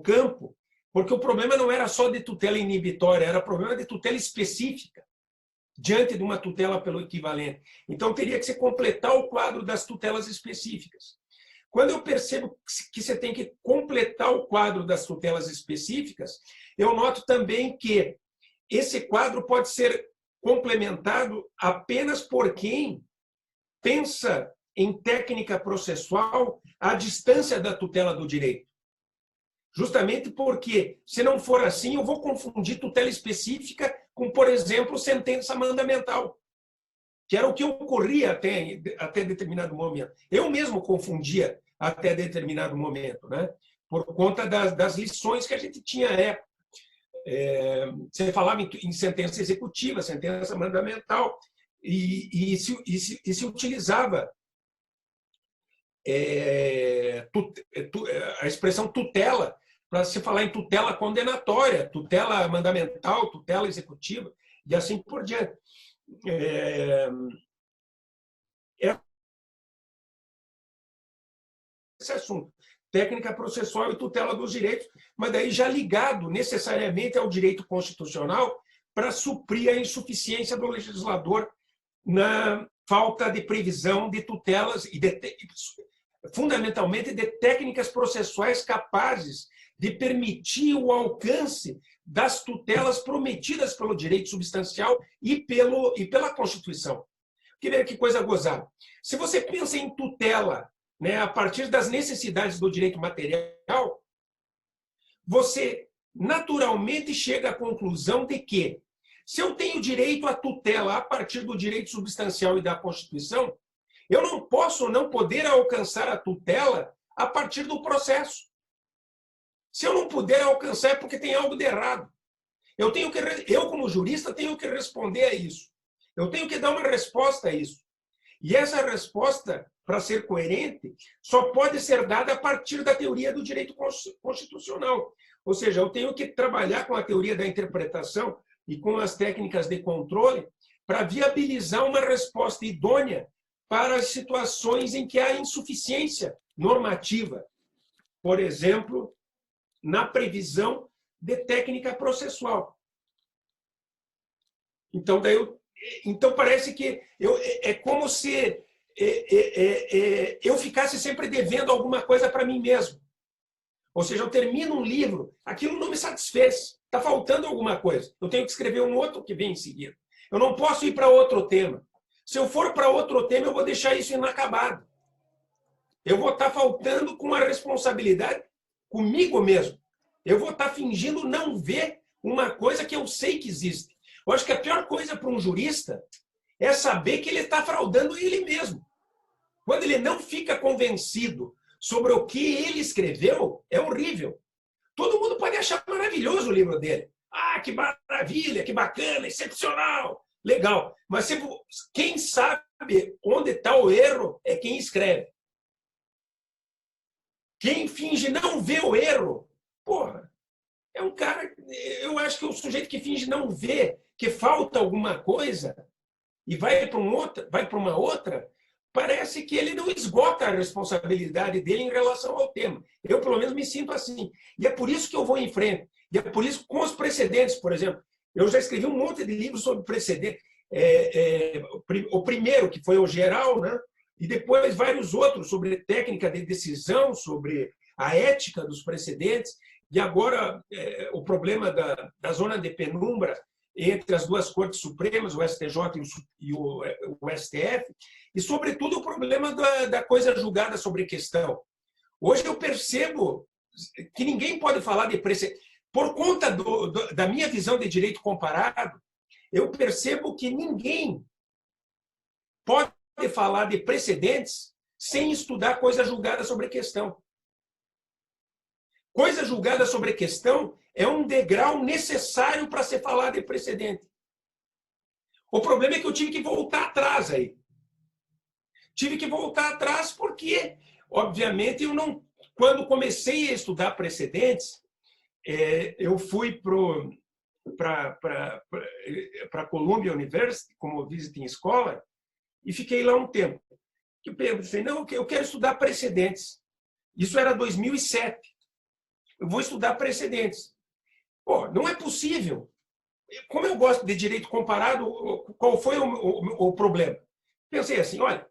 campo, porque o problema não era só de tutela inibitória, era problema de tutela específica, diante de uma tutela pelo equivalente. Então, teria que se completar o quadro das tutelas específicas. Quando eu percebo que você tem que completar o quadro das tutelas específicas, eu noto também que esse quadro pode ser complementado apenas por quem pensa em técnica processual à distância da tutela do direito. Justamente porque, se não for assim, eu vou confundir tutela específica com, por exemplo, sentença mandamental, que era o que ocorria até determinado momento. Eu mesmo confundia até determinado momento, né? Por conta das lições que a gente tinha à época. Você falava em sentença executiva, sentença mandamental, e se utilizava a expressão tutela para se falar em tutela condenatória, tutela mandamental, tutela executiva, e assim por diante. Esse assunto, técnica processual e tutela dos direitos, mas daí já ligado necessariamente ao direito constitucional para suprir a insuficiência do legislador na falta de previsão de tutelas e fundamentalmente de técnicas processuais capazes de permitir o alcance das tutelas prometidas pelo direito substancial e pela Constituição. Que ver que coisa gozada. Se você pensa em tutela, né, a partir das necessidades do direito material, você naturalmente chega à conclusão de que, se eu tenho direito à tutela a partir do direito substancial e da Constituição, eu não posso não poder alcançar a tutela a partir do processo. Se eu não puder alcançar, é porque tem algo de errado. Eu, como jurista, tenho que responder a isso. Eu tenho que dar uma resposta a isso. E essa resposta, para ser coerente, só pode ser dada a partir da teoria do direito constitucional. Ou seja, eu tenho que trabalhar com a teoria da interpretação e com as técnicas de controle para viabilizar uma resposta idônea para as situações em que há insuficiência normativa. Por exemplo, na previsão de técnica processual. Então, parece que é como se eu ficasse sempre devendo alguma coisa para mim mesmo. Ou seja, eu termino um livro, aquilo não me satisfez, está faltando alguma coisa. Eu tenho que escrever um outro que vem em seguida. Eu não posso ir para outro tema. Se eu for para outro tema, eu vou deixar isso inacabado. Eu vou estar faltando com a responsabilidade comigo mesmo. Eu vou estar fingindo não ver uma coisa que eu sei que existe. Eu acho que a pior coisa para um jurista é saber que ele está fraudando ele mesmo. Quando ele não fica convencido sobre o que ele escreveu, é horrível. Todo mundo pode achar maravilhoso o livro dele. Ah, que maravilha, que bacana, excepcional, legal. Mas quem sabe onde está o erro é quem escreve. Quem finge não ver o erro, porra, é um cara... Eu acho que o sujeito que finge não ver que falta alguma coisa e vai para uma outra, parece que ele não esgota a responsabilidade dele em relação ao tema. Eu, pelo menos, me sinto assim. E é por isso que eu vou em frente. E é por isso, com os precedentes, por exemplo, eu já escrevi um monte de livros sobre precedentes. O primeiro, que foi o geral, né? E depois vários outros sobre técnica de decisão, sobre a ética dos precedentes, e agora o problema da zona de penumbra entre as duas cortes supremas, o STJ e o STF, e, sobretudo, o problema da coisa julgada sobre questão. Hoje eu percebo que ninguém pode falar de precedente. Por conta da minha visão de direito comparado, eu percebo que ninguém pode falar de precedentes sem estudar coisa julgada sobre questão. Coisa julgada sobre questão é um degrau necessário para se falar de precedente. O problema é que eu tive que voltar atrás aí. Tive que voltar atrás porque, obviamente, quando comecei a estudar precedentes, eu fui para a Columbia University como visiting scholar e fiquei lá um tempo. Eu pensei, não, eu quero estudar precedentes. Isso era 2007. Eu vou estudar precedentes. Pô, não é possível. Como eu gosto de direito comparado, qual foi o problema? Pensei assim, olha,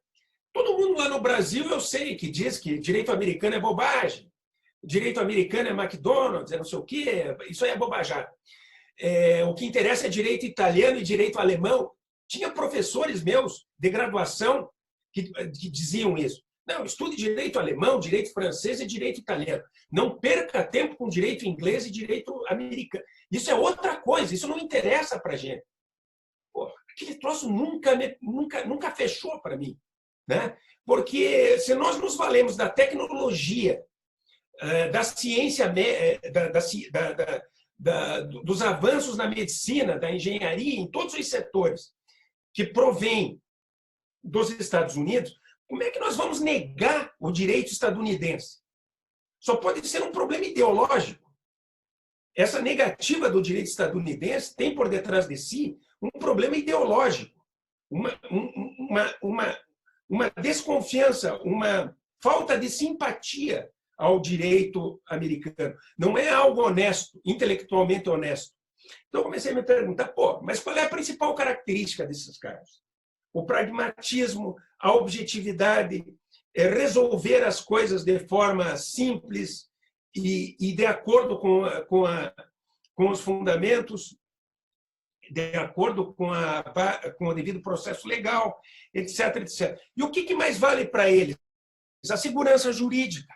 todo mundo lá no Brasil eu sei que diz que direito americano é bobagem, direito americano é McDonald's, é não sei o quê, isso aí é bobajada. O que interessa é direito italiano e direito alemão. Tinha professores meus de graduação que diziam isso. Não, estude direito alemão, direito francês e direito italiano. Não perca tempo com direito inglês e direito americano. Isso é outra coisa, isso não interessa para a gente. Pô, aquele troço nunca fechou para mim. Né? Porque se nós nos valemos da tecnologia, da ciência, dos avanços na medicina, da engenharia, em todos os setores que provém dos Estados Unidos, como é que nós vamos negar o direito estadunidense? Só pode ser um problema ideológico. Essa negativa do direito estadunidense tem por detrás de si um problema ideológico, uma desconfiança, uma falta de simpatia ao direito americano. Não é algo honesto, intelectualmente honesto. Então, eu comecei a me perguntar, mas qual é a principal característica desses caras? O pragmatismo, a objetividade, resolver as coisas de forma simples e de acordo com os fundamentos, de acordo com o devido processo legal, etc, etc. E o que mais vale para eles? A segurança jurídica.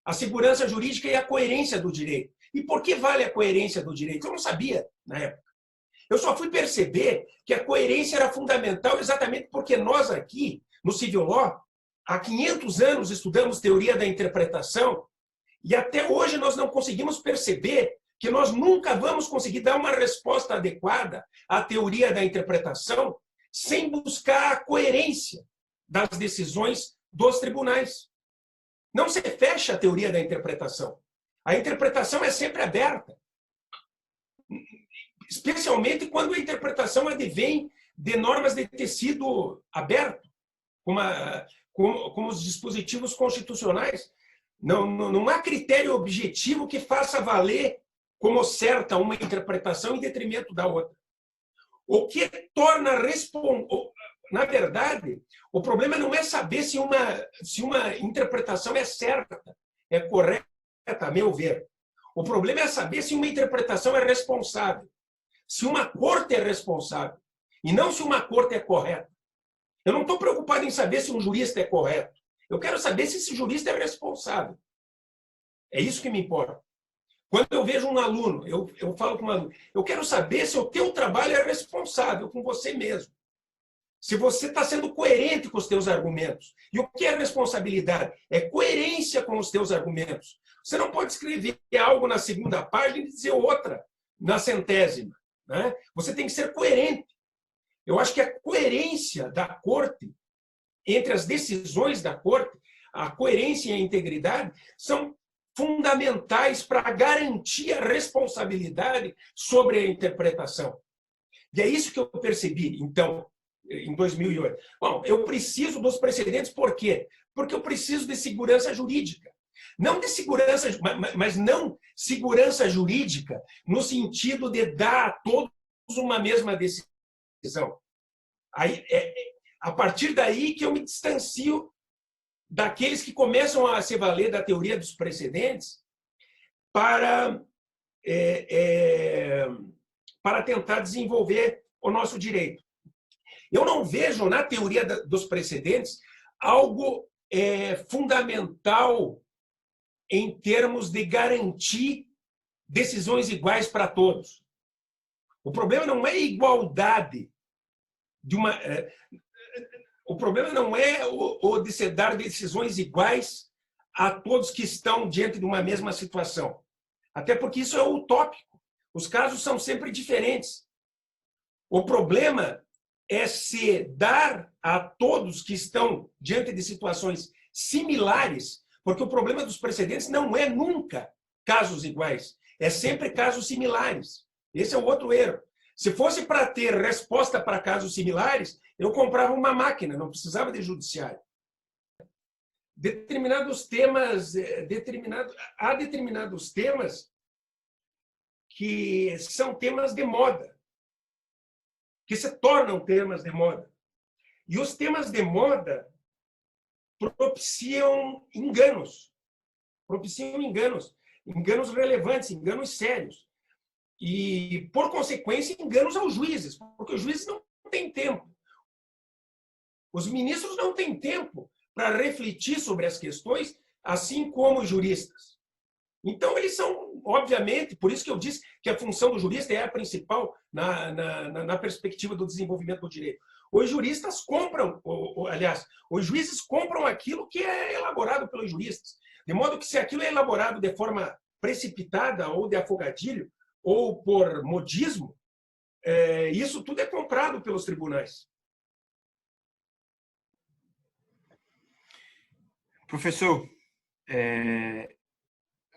A segurança jurídica e a coerência do direito. E por que vale a coerência do direito? Eu não sabia na época. Eu só fui perceber que a coerência era fundamental exatamente porque nós aqui, no Civil Law, há 500 anos estudamos teoria da interpretação e até hoje nós não conseguimos perceber que nós nunca vamos conseguir dar uma resposta adequada à teoria da interpretação sem buscar a coerência das decisões dos tribunais. Não se fecha a teoria da interpretação. A interpretação é sempre aberta. Especialmente quando a interpretação advém de normas de tecido aberto, como os dispositivos constitucionais. Não há critério objetivo que faça valer como certa uma interpretação em detrimento da outra. O que torna na verdade, o problema não é saber se uma interpretação é certa, é correta, a meu ver. O problema é saber se uma interpretação é responsável. Se uma corte é responsável. E não se uma corte é correta. Eu não estou preocupado em saber se um jurista é correto. Eu quero saber se esse jurista é responsável. É isso que me importa. Quando eu vejo um aluno, eu falo com um aluno, eu quero saber se o teu trabalho é responsável com você mesmo. Se você está sendo coerente com os teus argumentos. E o que é responsabilidade? É coerência com os teus argumentos. Você não pode escrever algo na segunda página e dizer outra na 100ª. Né? Você tem que ser coerente. Eu acho que a coerência da corte, entre as decisões da corte, a coerência e a integridade são fundamentais para garantir a responsabilidade sobre a interpretação. E é isso que eu percebi, então, em 2008. Bom, eu preciso dos precedentes, por quê? Porque eu preciso de segurança jurídica. Não de segurança, mas não segurança jurídica no sentido de dar a todos uma mesma decisão. Aí, a partir daí que eu me distancio daqueles que começam a se valer da teoria dos precedentes para tentar desenvolver o nosso direito. Eu não vejo na teoria dos precedentes algo fundamental em termos de garantir decisões iguais para todos. O problema não é igualdade de uma. O problema não é o de se dar decisões iguais a todos que estão diante de uma mesma situação. Até porque isso é utópico. Os casos são sempre diferentes. O problema é se dar a todos que estão diante de situações similares, porque o problema dos precedentes não é nunca casos iguais, é sempre casos similares. Esse é o outro erro. Se fosse para ter resposta para casos similares, eu comprava uma máquina, não precisava de judiciário. Há determinados temas que são temas de moda, que se tornam temas de moda. E os temas de moda propiciam enganos relevantes, enganos sérios. E, por consequência, enganos aos juízes, porque os juízes não têm tempo. Os ministros não têm tempo para refletir sobre as questões, assim como os juristas. Então, eles são, obviamente, por isso que eu disse que a função do jurista é a principal na perspectiva do desenvolvimento do direito. Os juristas compram, aliás, os juízes compram aquilo que é elaborado pelos juristas. De modo que, se aquilo é elaborado de forma precipitada ou de afogadilho, ou por modismo, isso tudo é comprado pelos tribunais. Professor,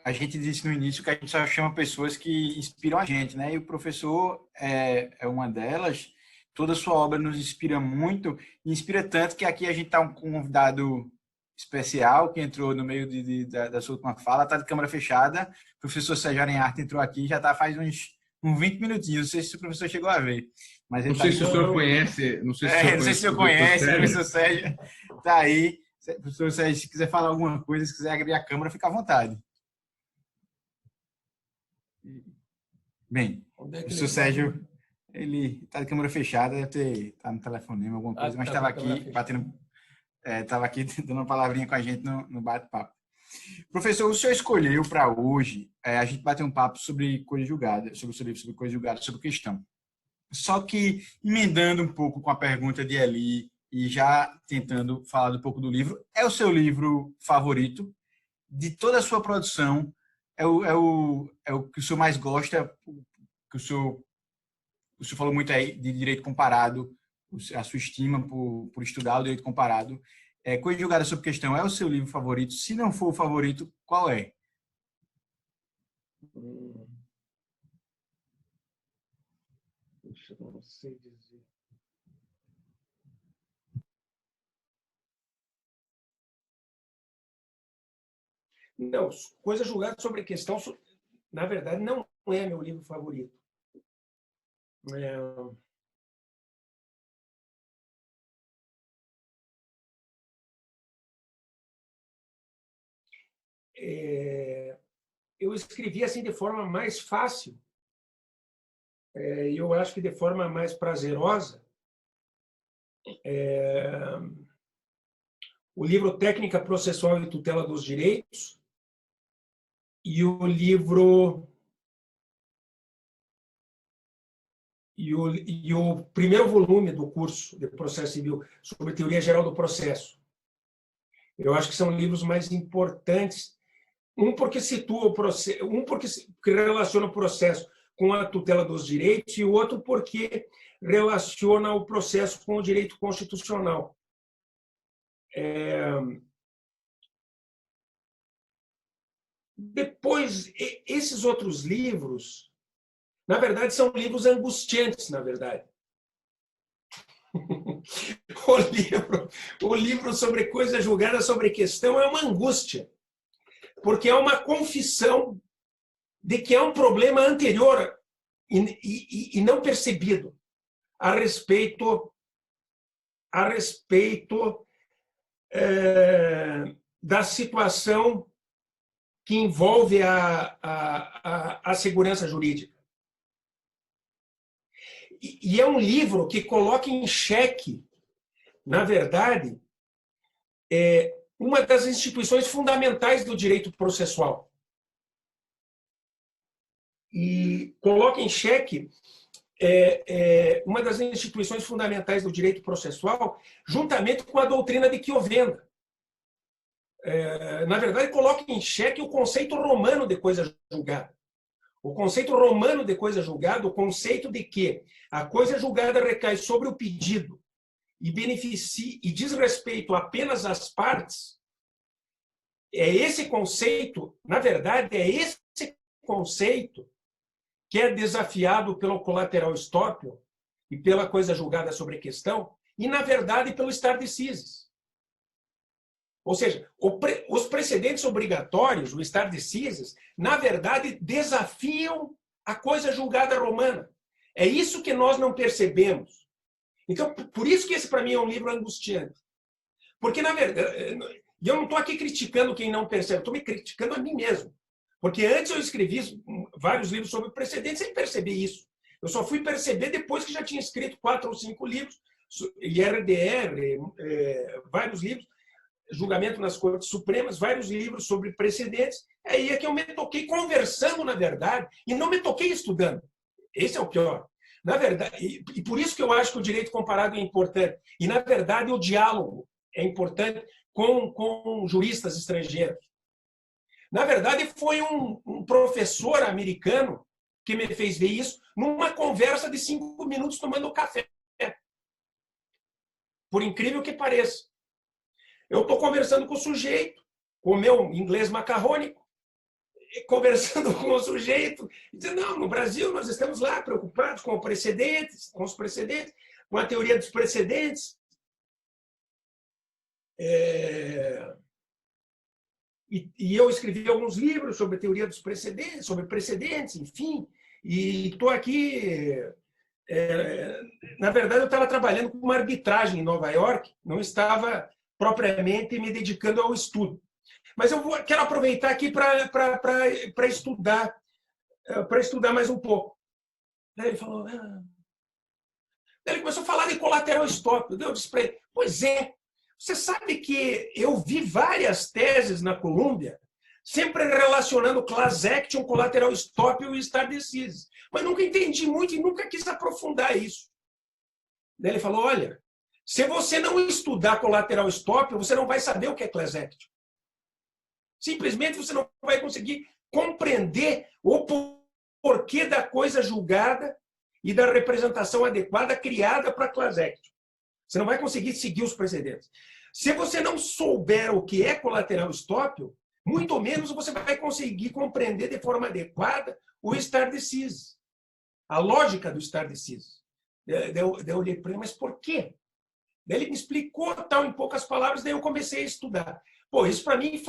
a gente disse no início que a gente só chama pessoas que inspiram a gente, né? E o professor é uma delas. Toda a sua obra nos inspira muito, e inspira tanto que aqui a gente está com um convidado especial que entrou no meio da sua última fala, está de câmera fechada. O professor Sérgio Arenhart entrou aqui, já está faz uns 20 minutinhos. Não sei se o professor chegou a ver. Mas não sei se o senhor conhece. Não sei se o senhor conhece. O professor Sérgio está aí. Professor Sérgio, se quiser falar alguma coisa, se quiser abrir a câmera, fica à vontade. Bem, o professor Sérgio, ele está de câmera fechada, deve ter tá no telefonema, alguma coisa, mas estava aqui batendo, estava aqui dando uma palavrinha com a gente no bate-papo. Professor, o senhor escolheu para hoje a gente bater um papo sobre coisa julgada, sobre o seu livro, sobre coisa julgada, sobre questão. Só que, emendando um pouco com a pergunta de Eli e já tentando falar um pouco do livro, é o seu livro favorito de toda a sua produção? É o que o senhor mais gosta, que o senhor falou muito aí de direito comparado, a sua estima por estudar o direito comparado. Coisa julgada sobre questão é o seu livro favorito? Se não for o favorito, qual é? Puxa, não sei dizer. Não, coisa julgada sobre questão, na verdade, não é meu livro favorito. Eu escrevi assim de forma mais fácil, e eu acho que de forma mais prazerosa, o livro Técnica Processual e Tutela dos Direitos, E o livro... E o primeiro volume do curso de processo civil sobre teoria geral do processo. Eu acho que são livros mais importantes. Um porque situa o processo, porque relaciona o processo com a tutela dos direitos, e o outro porque relaciona o processo com o direito constitucional. Depois, esses outros livros, na verdade, são livros angustiantes, na verdade. O livro sobre coisa julgada sobre questão é uma angústia, porque é uma confissão de que há um problema anterior e não percebido a respeito da situação que envolve a segurança jurídica. E é um livro que coloca em xeque, na verdade, uma das instituições fundamentais do direito processual. E coloca em xeque uma das instituições fundamentais do direito processual, juntamente com a doutrina de Chiovenda. Na verdade, coloca em xeque o conceito romano de coisa julgada. O conceito romano de coisa julgada, o conceito de que a coisa julgada recai sobre o pedido e beneficia e diz respeito apenas às partes, é esse conceito, na verdade, é esse conceito que é desafiado pelo collateral estoppel e pela coisa julgada sobre a questão, e, na verdade, pelo stare decisis. Ou seja, os precedentes obrigatórios, o stare decisis, na verdade, desafiam a coisa julgada romana. É isso que nós não percebemos. Então, por isso que esse, para mim, é um livro angustiante. Porque, na verdade, eu não estou aqui criticando quem não percebe, estou me criticando a mim mesmo. Porque antes eu escrevi vários livros sobre precedentes sem perceber isso. Eu só fui perceber depois que já tinha escrito 4 ou 5 livros, IRDR, vários livros, julgamento nas Cortes Supremas, vários livros sobre precedentes. Aí é que eu me toquei conversando, na verdade, e não me toquei estudando. Esse é o pior. Na verdade, e por isso que eu acho que o direito comparado é importante. E, na verdade, o diálogo é importante com juristas estrangeiros. Na verdade, foi um professor americano que me fez ver isso numa conversa de 5 minutos tomando café. Por incrível que pareça. Eu estou conversando com o sujeito, com o meu inglês macarrônico, conversando com o sujeito, dizendo, não, no Brasil nós estamos lá preocupados com os precedentes, com a teoria dos precedentes. E eu escrevi alguns livros sobre a teoria dos precedentes, sobre precedentes, enfim, e estou aqui... na verdade, eu estava trabalhando com uma arbitragem em Nova York, não estava propriamente me dedicando ao estudo. Mas eu quero aproveitar aqui para estudar mais um pouco. Daí ele falou... Daí ele começou a falar de collateral estoppel. Eu disse para ele, pois é, você sabe que eu vi várias teses na Colômbia sempre relacionando class action, collateral estoppel e stare decisis. Mas nunca entendi muito e nunca quis aprofundar isso. Daí ele falou, olha, se você não estudar collateral estoppel, você não vai saber o que é class action. Simplesmente você não vai conseguir compreender o porquê da coisa julgada e da representação adequada criada para class action. Você não vai conseguir seguir os precedentes. Se você não souber o que é collateral estoppel, muito menos você vai conseguir compreender de forma adequada o stare decisis, a lógica do stare decisis. Eu olhei para ele, mas por quê? Daí ele me explicou tal em poucas palavras, daí eu comecei a estudar. Pô, isso para mim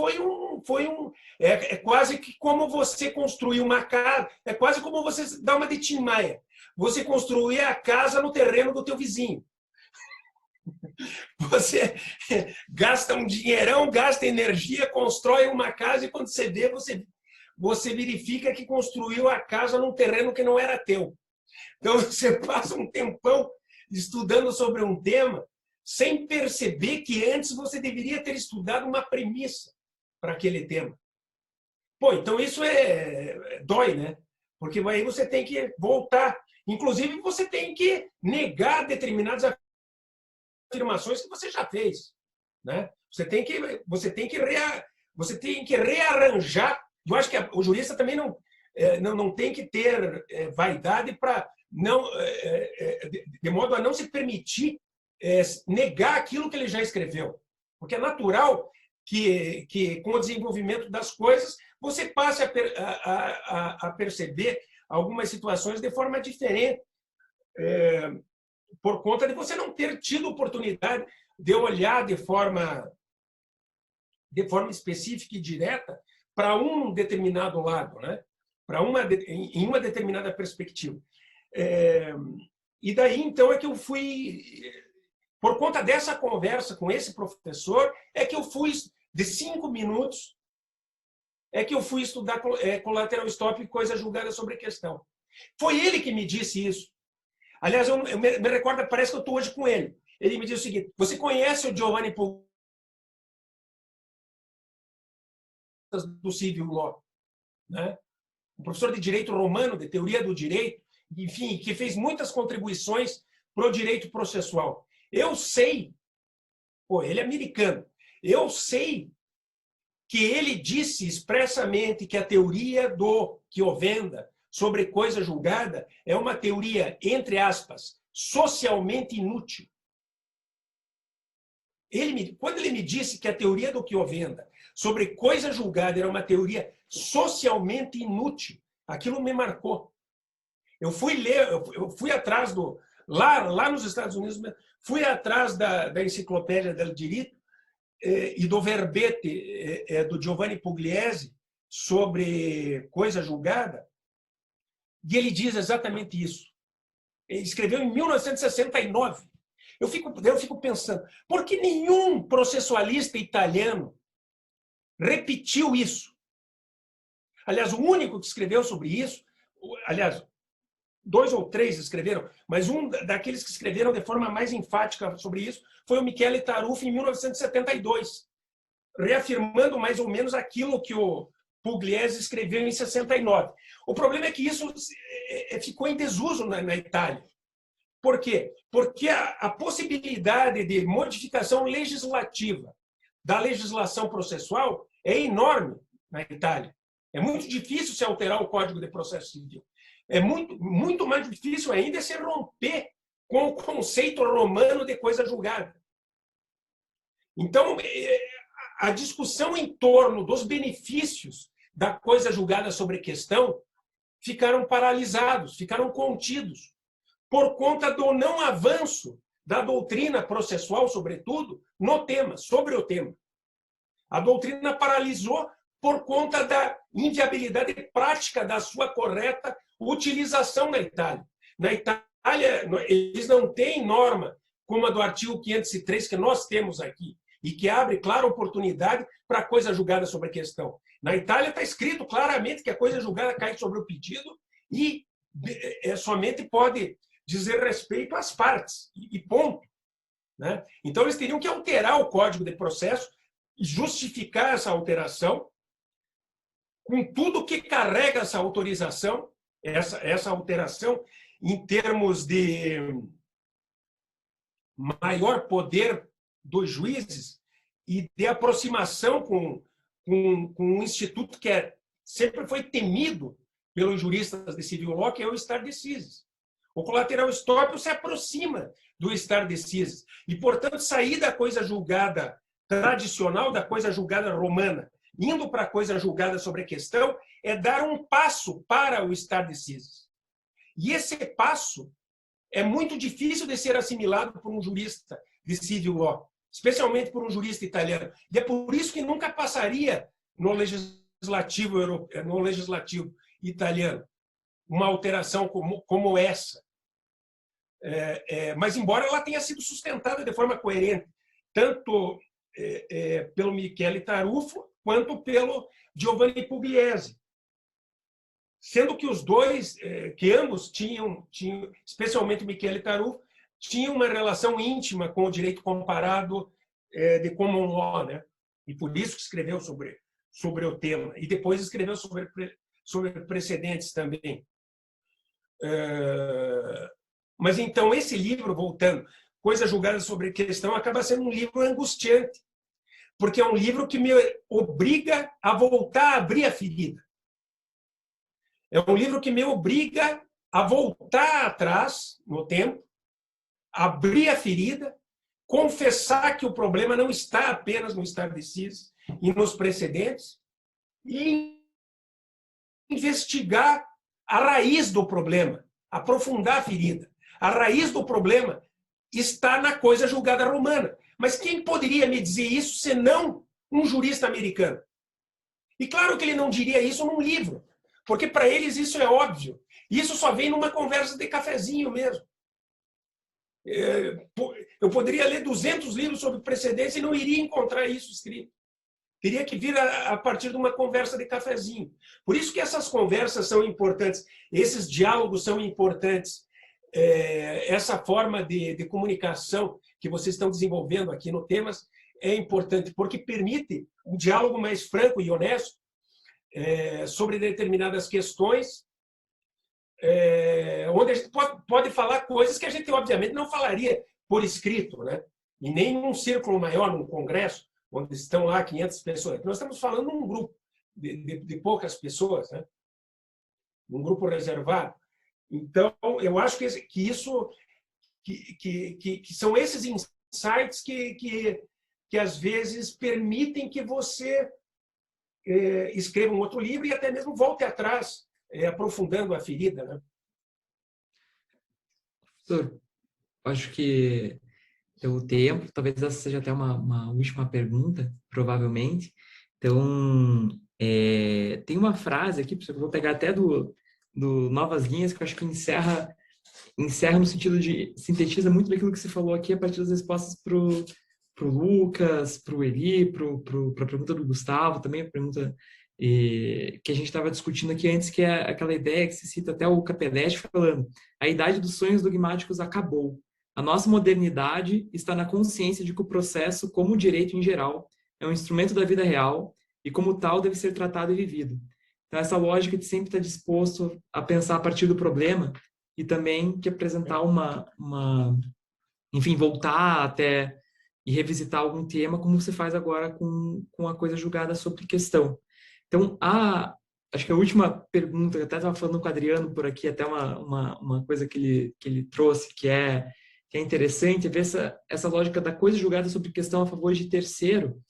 é quase que como você construir uma casa, é quase como você dar uma de Tim Maia. Você construir a casa no terreno do teu vizinho. Você gasta um dinheirão, gasta energia, constrói uma casa e quando você vê, você verifica que construiu a casa num terreno que não era teu. Então você passa um tempão estudando sobre um tema sem perceber que antes você deveria ter estudado uma premissa para aquele tema. Pô, então isso dói, né? Porque aí você tem que voltar. Inclusive, você tem que negar determinadas afirmações que você já fez, né? Você tem que rearranjar. Eu acho que o jurista também não tem que ter vaidade para não de modo a não se permitir negar aquilo que ele já escreveu, porque é natural que com o desenvolvimento das coisas você passe a perceber algumas situações de forma diferente, por conta de você não ter tido oportunidade de olhar de forma específica e direta para um determinado lado, né? Em uma determinada perspectiva. E daí, então, é que eu fui, por conta dessa conversa com esse professor, é que eu fui, de 5 minutos, é que eu fui estudar collateral stop e coisa julgada sobre a questão. Foi ele que me disse isso. Aliás, eu me recordo, parece que eu estou hoje com ele. Ele me disse o seguinte: você conhece o Giovanni Pugliese do Civil Law, né? Um professor de direito romano, de teoria do direito, enfim, que fez muitas contribuições para o direito processual. Eu sei, ele é americano, eu sei que ele disse expressamente que a teoria do Chiovenda sobre coisa julgada é uma teoria, entre aspas, socialmente inútil. Quando ele me disse que a teoria do Chiovenda sobre coisa julgada era uma teoria socialmente inútil, aquilo me marcou. Eu fui atrás lá nos Estados Unidos, fui atrás da Enciclopédia del Diritto e do verbete do Giovanni Pugliese sobre coisa julgada, e ele diz exatamente isso. Ele escreveu em 1969. Eu fico pensando, por que nenhum processualista italiano repetiu isso? Aliás, o único que escreveu sobre isso, aliás, 2 ou 3 escreveram, mas um daqueles que escreveram de forma mais enfática sobre isso foi o Michele Taruffi, em 1972, reafirmando mais ou menos aquilo que o Pugliese escreveu em 69. O problema é que isso ficou em desuso na Itália. Por quê? Porque a possibilidade de modificação legislativa da legislação processual é enorme na Itália. É muito difícil se alterar o Código de Processo Civil. É muito mais difícil ainda se romper com o conceito romano de coisa julgada. Então, a discussão em torno dos benefícios da coisa julgada sobre questão ficaram paralisados, ficaram contidos, por conta do não avanço da doutrina processual, sobretudo, sobre o tema. A doutrina paralisou por conta da inviabilidade prática da sua correta utilização na Itália. Na Itália, eles não têm norma como a do artigo 503 que nós temos aqui, e que abre clara oportunidade para a coisa julgada sobre a questão. Na Itália está escrito claramente que a coisa julgada cai sobre o pedido e somente pode dizer respeito às partes, e ponto. Né? Então, eles teriam que alterar o Código de Processo e justificar essa alteração com tudo que carrega essa autorização, essa alteração, em termos de maior poder dos juízes e de aproximação com um instituto que sempre foi temido pelos juristas de civil law, que é o stare decisis. O collateral estoppel se aproxima do stare decisis e, portanto, sair da coisa julgada tradicional, da coisa julgada romana, indo para a coisa julgada sobre a questão, é dar um passo para o stare decisis. E esse passo é muito difícil de ser assimilado por um jurista de civil law, especialmente por um jurista italiano. E é por isso que nunca passaria no legislativo italiano uma alteração como essa. Mas, embora ela tenha sido sustentada de forma coerente, tanto pelo Michele Taruffi quanto pelo Giovanni Pugliese. Sendo que os dois, que ambos tinham, especialmente o Michele Taruffi, tinham uma relação íntima com o direito comparado de common law, né? E por isso que escreveu sobre o tema. E depois escreveu sobre precedentes também. Mas então, esse livro, voltando, Coisas Julgadas sobre Questão, acaba sendo um livro angustiante, porque é um livro que me obriga a voltar a abrir a ferida. É um livro que me obriga a voltar atrás no tempo, abrir a ferida, confessar que o problema não está apenas no Stare Decisis e nos precedentes, e investigar a raiz do problema, aprofundar a ferida. A raiz do problema está na coisa julgada romana. Mas quem poderia me dizer isso senão um jurista americano? E claro que ele não diria isso num livro, porque para eles isso é óbvio. Isso só vem numa conversa de cafezinho mesmo. Eu poderia ler 200 livros sobre precedentes e não iria encontrar isso escrito. Teria que vir a partir de uma conversa de cafezinho. Por isso que essas conversas são importantes, esses diálogos são importantes. Essa forma de comunicação que vocês estão desenvolvendo aqui no Temas é importante, porque permite um diálogo mais franco e honesto sobre determinadas questões, onde a gente pode falar coisas que a gente, obviamente, não falaria por escrito, né? E nem num círculo maior, num congresso, onde estão lá 500 pessoas. Nós estamos falando num grupo de poucas pessoas, né? Um grupo reservado. Então, eu acho que isso que são esses insights que às vezes permitem que você escreva um outro livro e até mesmo volte atrás, aprofundando a ferida, né? Professor, acho que pelo tempo, talvez essa seja até uma última pergunta, provavelmente. Então, tem uma frase aqui, eu vou pegar até do Novas Linhas, que eu acho que encerra no sentido de sintetiza muito daquilo que você falou aqui a partir das respostas pro Lucas, pro Eli, pra pergunta do Gustavo, também a pergunta que a gente estava discutindo aqui antes, que é aquela ideia que se cita até o Capelletti falando: a idade dos sonhos dogmáticos acabou. A nossa modernidade está na consciência de que o processo, como o direito em geral, é um instrumento da vida real e, como tal, deve ser tratado e vivido. Então, essa lógica de sempre estar disposto a pensar a partir do problema e também de apresentar enfim, voltar até e revisitar algum tema, como você faz agora com a coisa julgada sobre questão. Então, acho que a última pergunta, eu até estava falando com o Adriano por aqui, até uma coisa que ele trouxe, que é interessante, é ver essa lógica da coisa julgada sobre questão a favor de terceiro.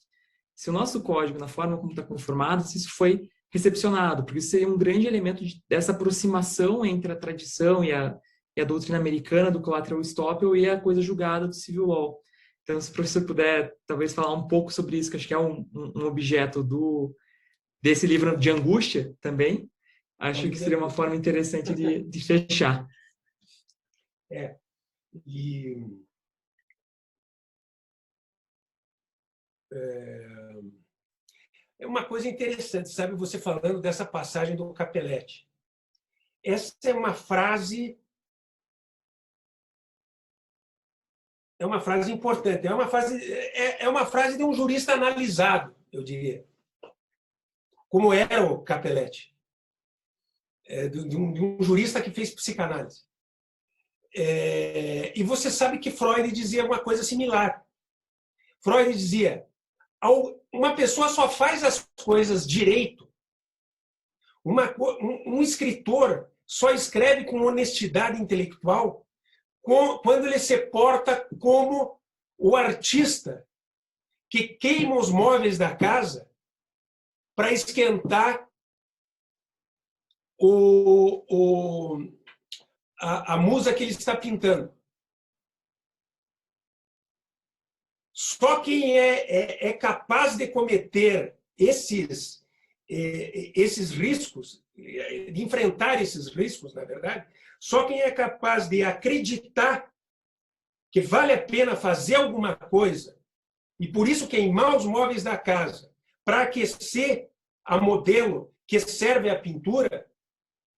Se o nosso código, na forma como está conformado, se isso foi recepcionado, porque isso seria um grande elemento dessa aproximação entre a tradição e a doutrina americana do collateral estoppel e a coisa julgada do civil law. Então, se o professor puder, talvez, falar um pouco sobre isso, que acho que é um objeto desse livro de angústia também, acho que seria uma forma interessante de fechar. É uma coisa interessante, sabe, você falando dessa passagem do Capelletti. Essa é uma frase importante, é uma frase de um jurista analisado, eu diria, como era o Capelletti, de um jurista que fez psicanálise. E você sabe que Freud dizia uma coisa similar. Freud dizia: uma pessoa só faz as coisas direito, um escritor só escreve com honestidade intelectual quando ele se porta como o artista que queima os móveis da casa para esquentar a musa que ele está pintando. Só quem é capaz de cometer esses riscos, de enfrentar esses riscos, na verdade, só quem é capaz de acreditar que vale a pena fazer alguma coisa e, por isso, queimar os móveis da casa para aquecer a modelo que serve à pintura,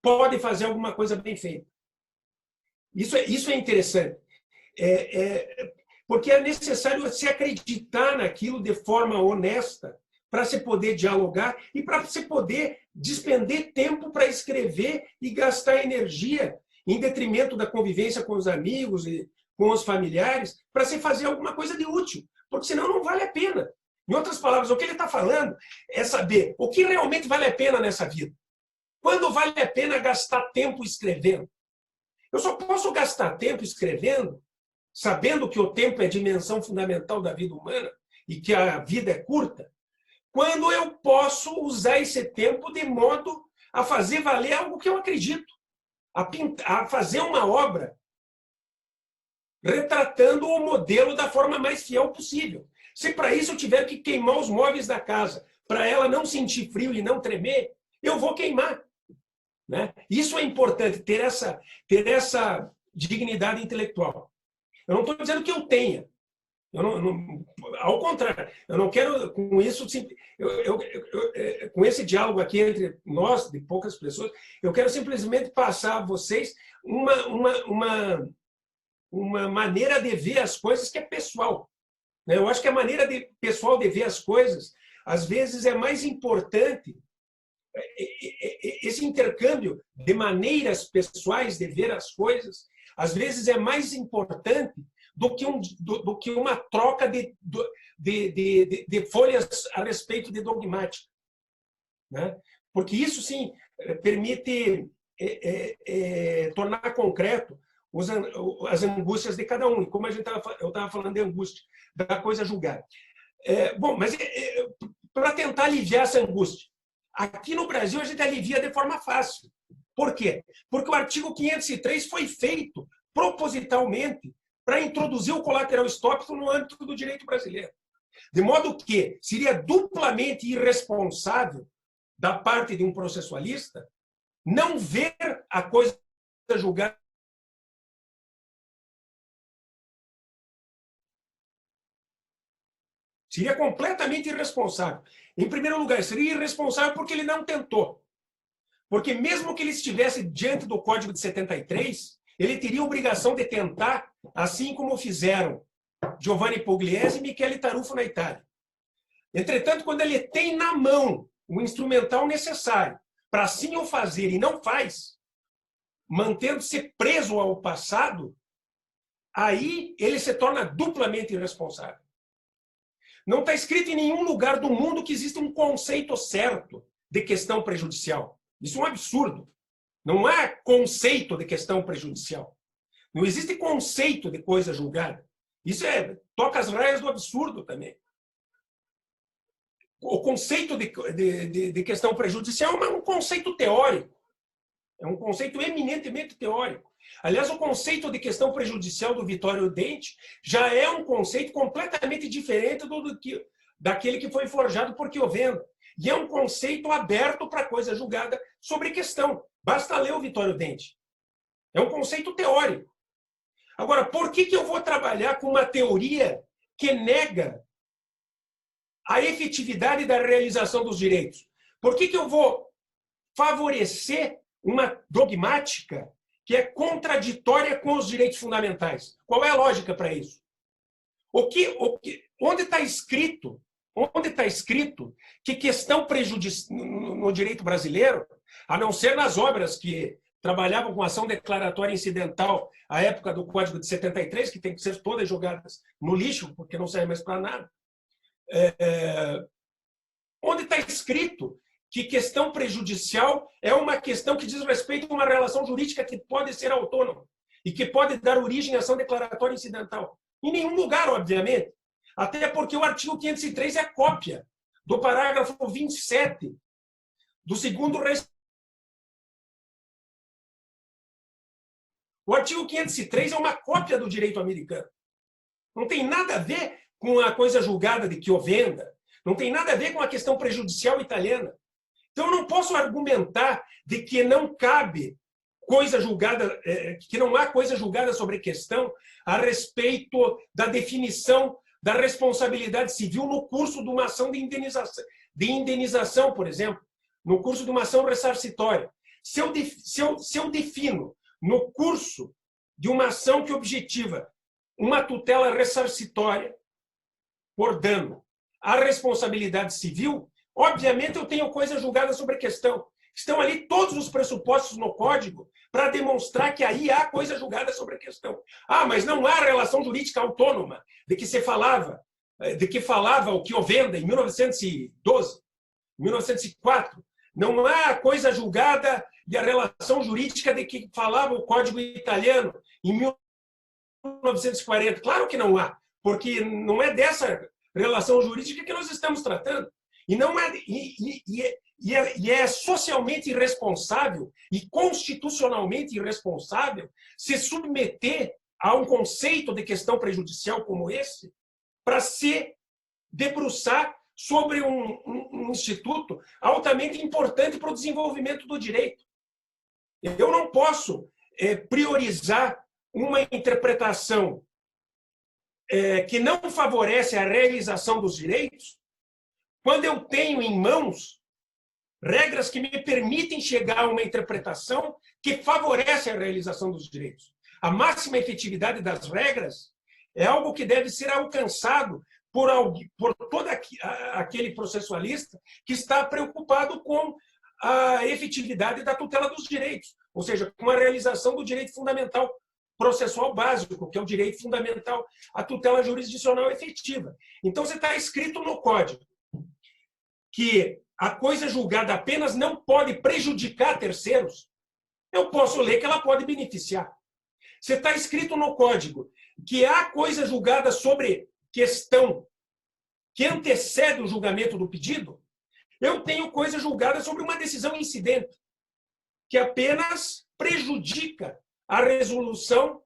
pode fazer alguma coisa bem feita. Isso é interessante. Porque é necessário se acreditar naquilo de forma honesta, para se poder dialogar e para se poder despender tempo para escrever e gastar energia em detrimento da convivência com os amigos e com os familiares, para se fazer alguma coisa de útil, porque senão não vale a pena. Em outras palavras, o que ele está falando é saber o que realmente vale a pena nessa vida. Quando vale a pena gastar tempo escrevendo? Eu só posso gastar tempo escrevendo, sabendo que o tempo é a dimensão fundamental da vida humana e que a vida é curta, quando eu posso usar esse tempo de modo a fazer valer algo que eu acredito, a fazer uma obra retratando o modelo da forma mais fiel possível. Se para isso eu tiver que queimar os móveis da casa, para ela não sentir frio e não tremer, eu vou queimar. Né? Isso é importante, ter essa dignidade intelectual. Eu não estou dizendo que eu tenha. Ao contrário, eu não quero, com isso, com esse diálogo aqui entre nós, de poucas pessoas, eu quero simplesmente passar a vocês uma maneira de ver as coisas que é pessoal. Eu acho que a maneira pessoal de ver as coisas, às vezes, é mais importante. Esse intercâmbio de maneiras pessoais de ver as coisas, às vezes, é mais importante do que uma troca de folhas a respeito de dogmática. Né? Porque isso, sim, permite tornar concreto as angústias de cada um. E como eu estava falando de angústia, da coisa julgada. Bom, mas para tentar aliviar essa angústia, aqui no Brasil a gente alivia de forma fácil. Por quê? Porque o artigo 503 foi feito propositalmente para introduzir o collateral estoppel no âmbito do direito brasileiro. De modo que seria duplamente irresponsável da parte de um processualista não ver a coisa julgada. Seria completamente irresponsável. Em primeiro lugar, seria irresponsável porque ele não tentou. Porque mesmo que ele estivesse diante do Código de 73, ele teria a obrigação de tentar, assim como fizeram Giovanni Pugliese e Michele Tarufo na Itália. Entretanto, quando ele tem na mão o instrumental necessário para assim o fazer e não faz, mantendo-se preso ao passado, aí ele se torna duplamente irresponsável. Não está escrito em nenhum lugar do mundo que exista um conceito certo de questão prejudicial. Isso é um absurdo. Não há conceito de questão prejudicial. Não existe conceito de coisa julgada. Isso toca as raias do absurdo também. O conceito de questão prejudicial é um conceito teórico. É um conceito eminentemente teórico. Aliás, o conceito de questão prejudicial do Vittorio Dente já é um conceito completamente diferente daquele que foi forjado por Chiovenda. E é um conceito aberto para coisa julgada sobre questão. Basta ler o Vittorio Dente. É um conceito teórico. Agora, por que eu vou trabalhar com uma teoria que nega a efetividade da realização dos direitos? Por que eu vou favorecer uma dogmática que é contraditória com os direitos fundamentais? Qual é a lógica para isso? Onde está escrito que questão prejudicial no direito brasileiro, a não ser nas obras que trabalhavam com ação declaratória incidental à época do Código de 73, que tem que ser todas jogadas no lixo, porque não serve mais para nada. Onde está escrito que questão prejudicial é uma questão que diz respeito a uma relação jurídica que pode ser autônoma e que pode dar origem à ação declaratória incidental? Em nenhum lugar, obviamente. Até porque o artigo 503 é a cópia do parágrafo 27 do segundo. O artigo 503 é uma cópia do direito americano. Não tem nada a ver com a coisa julgada de Chiovenda. Não tem nada a ver com a questão prejudicial italiana. Então, eu não posso argumentar de que não cabe coisa julgada, que não há coisa julgada sobre questão a respeito da definição da responsabilidade civil no curso de uma ação de indenização, por exemplo, no curso de uma ação ressarcitória. Se eu defino no curso de uma ação que objetiva uma tutela ressarcitória por dano, a responsabilidade civil, obviamente eu tenho coisa julgada sobre a questão. Estão ali todos os pressupostos no código para demonstrar que aí há coisa julgada sobre a questão. Ah, mas não há relação jurídica autônoma de que falava o Chiovenda em 1912, 1904. Não há coisa julgada e a relação jurídica de que falava o Código Italiano em 1940. Claro que não há, porque não é dessa relação jurídica que nós estamos tratando. E é socialmente irresponsável e constitucionalmente irresponsável se submeter a um conceito de questão prejudicial como esse para se debruçar sobre um instituto altamente importante para o desenvolvimento do direito. Eu não posso priorizar uma interpretação que não favorece a realização dos direitos quando eu tenho em mãos regras que me permitem chegar a uma interpretação que favorece a realização dos direitos. A máxima efetividade das regras é algo que deve ser alcançado por todo aquele processualista que está preocupado com a efetividade da tutela dos direitos, ou seja, com a realização do direito fundamental processual básico, que é o direito fundamental, a tutela jurisdicional efetiva. Então, você está escrito no Código que a coisa julgada apenas não pode prejudicar terceiros, eu posso ler que ela pode beneficiar. Você está escrito no Código que há coisa julgada sobre questão que antecede o julgamento do pedido, eu tenho coisa julgada sobre uma decisão incidente, que apenas prejudica a resolução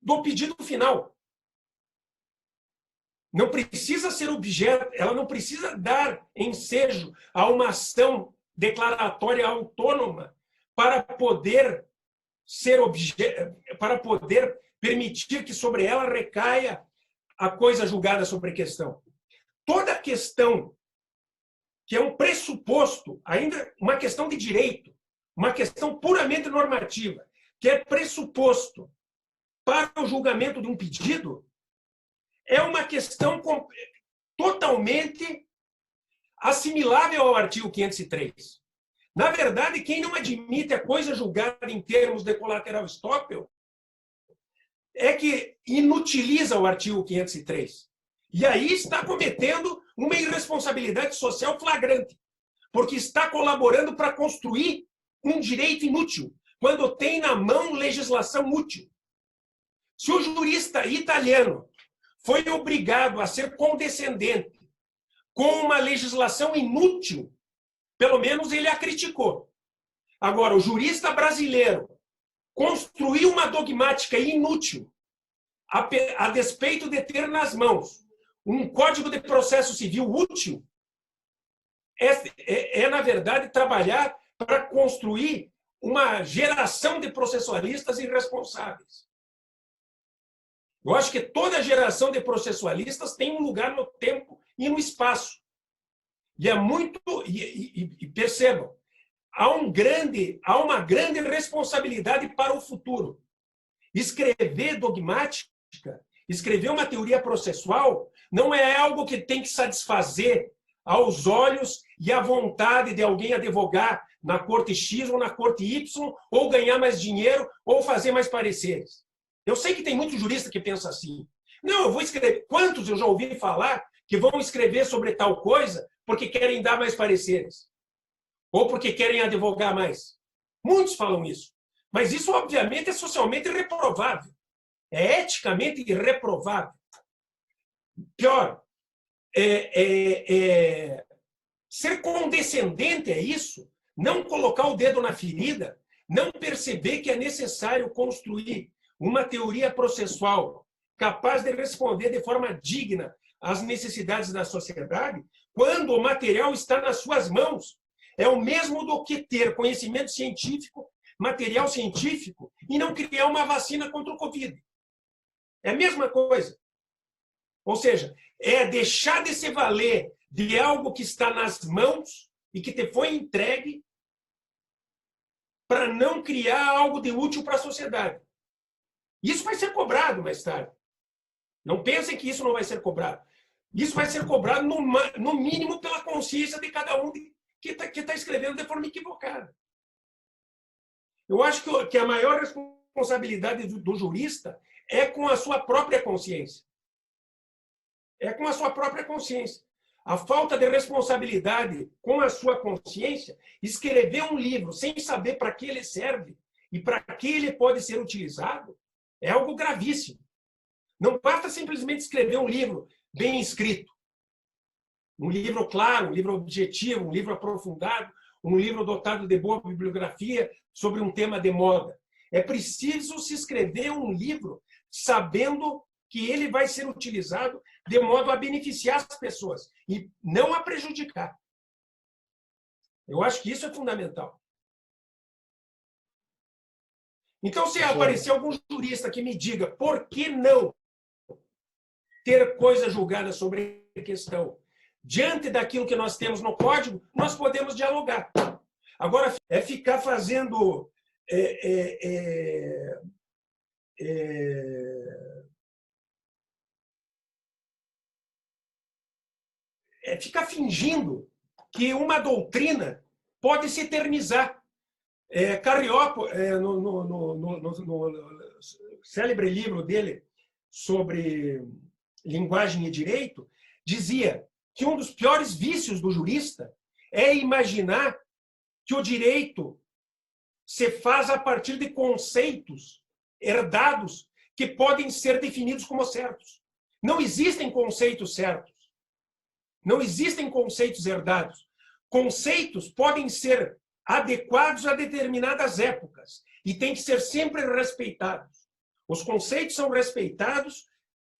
do pedido final. Não precisa ser objeto, ela não precisa dar ensejo a uma ação declaratória autônoma para poder permitir que sobre ela recaia a coisa julgada sobre a questão. Toda questão que é um pressuposto, ainda uma questão de direito, uma questão puramente normativa, que é pressuposto para o julgamento de um pedido, é uma questão totalmente assimilável ao artigo 503. Na verdade, quem não admite a coisa julgada em termos de collateral estoppel é que inutiliza o artigo 503. E aí está cometendo uma irresponsabilidade social flagrante, porque está colaborando para construir um direito inútil, quando tem na mão legislação útil. Se o jurista italiano foi obrigado a ser condescendente com uma legislação inútil, pelo menos ele a criticou. Agora, o jurista brasileiro construiu uma dogmática inútil a despeito de ter nas mãos um Código de Processo Civil útil, na verdade, trabalhar para construir uma geração de processualistas irresponsáveis. Eu acho que toda geração de processualistas tem um lugar no tempo e no espaço. E é muito... E percebam, há uma grande responsabilidade para o futuro. Escrever dogmática, escrever uma teoria processual, não é algo que tem que satisfazer aos olhos e à vontade de alguém advogar na corte X ou na corte Y, ou ganhar mais dinheiro, ou fazer mais pareceres. Eu sei que tem muito jurista que pensa assim. Não, eu vou escrever. Quantos eu já ouvi falar que vão escrever sobre tal coisa porque querem dar mais pareceres? Ou porque querem advogar mais? Muitos falam isso. Mas isso, obviamente, é socialmente reprovável. É eticamente irreprovável. Pior, ser condescendente é isso, não colocar o dedo na ferida, não perceber que é necessário construir uma teoria processual capaz de responder de forma digna às necessidades da sociedade, quando o material está nas suas mãos. É o mesmo do que ter conhecimento científico, material científico, e não criar uma vacina contra o Covid. É a mesma coisa. Ou seja, é deixar de se valer de algo que está nas mãos e que te foi entregue para não criar algo de útil para a sociedade. Isso vai ser cobrado mais tarde. Não pensem que isso não vai ser cobrado. Isso vai ser cobrado, no mínimo, pela consciência de cada um que está escrevendo de forma equivocada. Eu acho que a maior responsabilidade do jurista é com a sua própria consciência. É com a sua própria consciência. A falta de responsabilidade com a sua consciência, escrever um livro sem saber para que ele serve e para que ele pode ser utilizado, é algo gravíssimo. Não basta simplesmente escrever um livro bem escrito. Um livro claro, um livro objetivo, um livro aprofundado, um livro dotado de boa bibliografia sobre um tema de moda. É preciso se escrever um livro sabendo que ele vai ser utilizado de modo a beneficiar as pessoas e não a prejudicar. Eu acho que isso é fundamental. Então, se aparecer algum jurista que me diga por que não ter coisa julgada sobre a questão diante daquilo que nós temos no código, nós podemos dialogar. Agora, é ficar fazendo... É ficar fingindo que uma doutrina pode se eternizar. Carrió, no célebre livro dele sobre linguagem e direito, dizia que um dos piores vícios do jurista é imaginar que o direito se faz a partir de conceitos herdados que podem ser definidos como certos. Não existem conceitos certos. Não existem conceitos herdados. Conceitos podem ser adequados a determinadas épocas e têm que ser sempre respeitados. Os conceitos são respeitados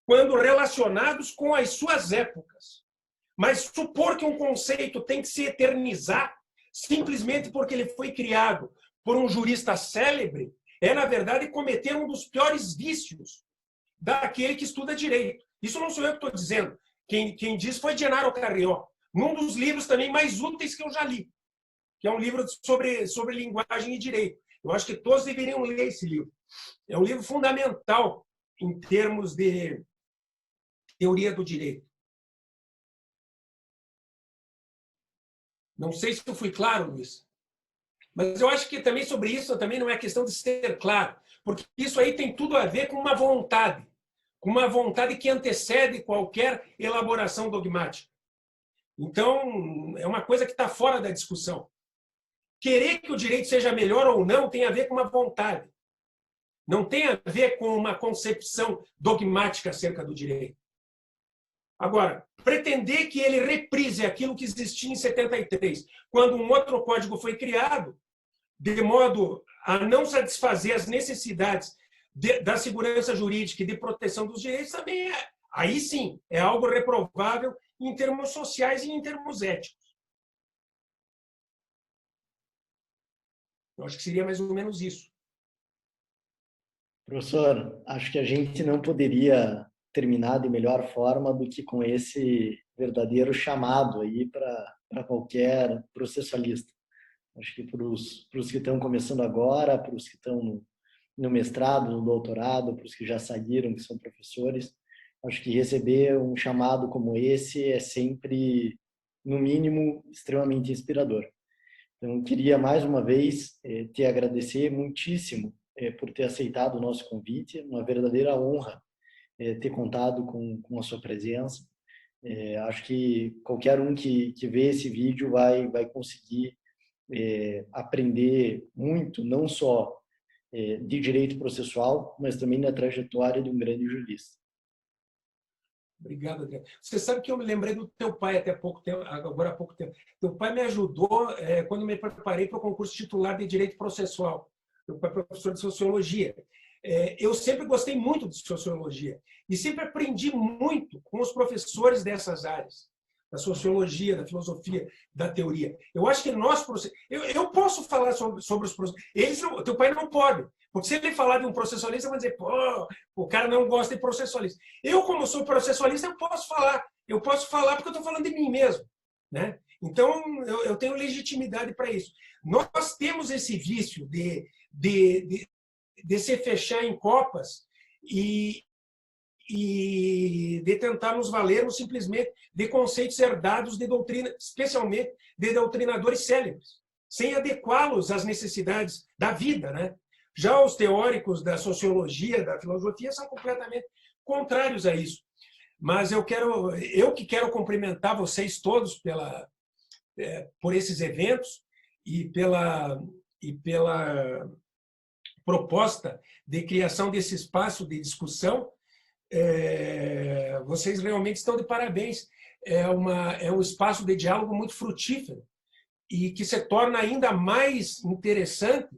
quando relacionados com as suas épocas. Mas supor que um conceito tem que se eternizar simplesmente porque ele foi criado por um jurista célebre é, na verdade, cometer um dos piores vícios daquele que estuda direito. Isso não sou eu que estou dizendo. Quem disse foi Genaro Carrió, num dos livros também mais úteis que eu já li, que é um livro sobre linguagem e direito. Eu acho que todos deveriam ler esse livro. É um livro fundamental em termos de teoria do direito. Não sei se eu fui claro, Luiz, mas eu acho que também sobre isso também não é questão de ser claro, porque isso aí tem tudo a ver com uma vontade que antecede qualquer elaboração dogmática. Então, é uma coisa que está fora da discussão. Querer que o direito seja melhor ou não tem a ver com uma vontade. Não tem a ver com uma concepção dogmática acerca do direito. Agora, pretender que ele reprise aquilo que existia em 73, quando um outro código foi criado, de modo a não satisfazer as necessidades da segurança jurídica e de proteção dos direitos, também aí sim, é algo reprovável em termos sociais e em termos éticos. Eu acho que seria mais ou menos isso. Professor, acho que a gente não poderia terminar de melhor forma do que com esse verdadeiro chamado aí para qualquer processualista. Acho que para os que estão começando agora, para os que estão no mestrado, no doutorado, para os que já saíram, que são professores, acho que receber um chamado como esse é sempre, no mínimo, extremamente inspirador. Então, queria mais uma vez te agradecer muitíssimo por ter aceitado o nosso convite, uma verdadeira honra ter contado com a sua presença. Acho que qualquer um que vê esse vídeo vai conseguir aprender muito, não só de direito processual, mas também na trajetória de um grande jurista. Obrigado, André. Você sabe que eu me lembrei do teu pai até pouco tempo, agora há pouco tempo. Teu pai me ajudou quando me preparei para o concurso titular de direito processual. Meu pai é professor de sociologia. Eu sempre gostei muito de sociologia e sempre aprendi muito com os professores dessas áreas, da sociologia, da filosofia, da teoria. Eu acho que nós... Eu posso falar sobre os processualistas. Teu pai não pode. Porque se ele falar de um processualista, vai dizer, pô, o cara não gosta de processualista. Eu, como sou processualista, eu posso falar. Eu posso falar porque eu estou falando de mim mesmo. Né? Então, eu tenho legitimidade para isso. Nós temos esse vício de se fechar em copas e e de tentar nos valermos simplesmente de conceitos herdados de doutrina, especialmente de doutrinadores célebres, sem adequá-los às necessidades da vida, né? Já os teóricos da sociologia, da filosofia, são completamente contrários a isso. Mas eu que quero cumprimentar vocês todos por esses eventos e pela proposta de criação desse espaço de discussão. Vocês realmente estão de parabéns. É um espaço de diálogo muito frutífero e que se torna ainda mais interessante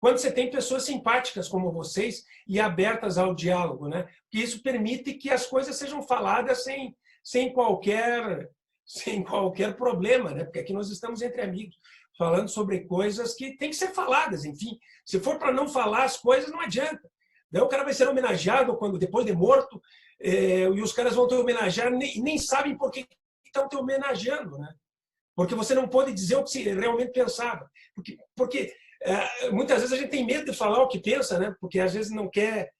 quando você tem pessoas simpáticas como vocês e abertas ao diálogo, né? Porque isso permite que as coisas sejam faladas sem qualquer problema, né? Porque aqui nós estamos entre amigos, falando sobre coisas que têm que ser faladas. Enfim, se for para não falar as coisas, não adianta. Daí o cara vai ser homenageado depois de morto, e os caras vão te homenagear e nem sabem por que estão te homenageando, né? Porque você não pode dizer o que você realmente pensava. Porque muitas vezes a gente tem medo de falar o que pensa, né? Porque às vezes não quer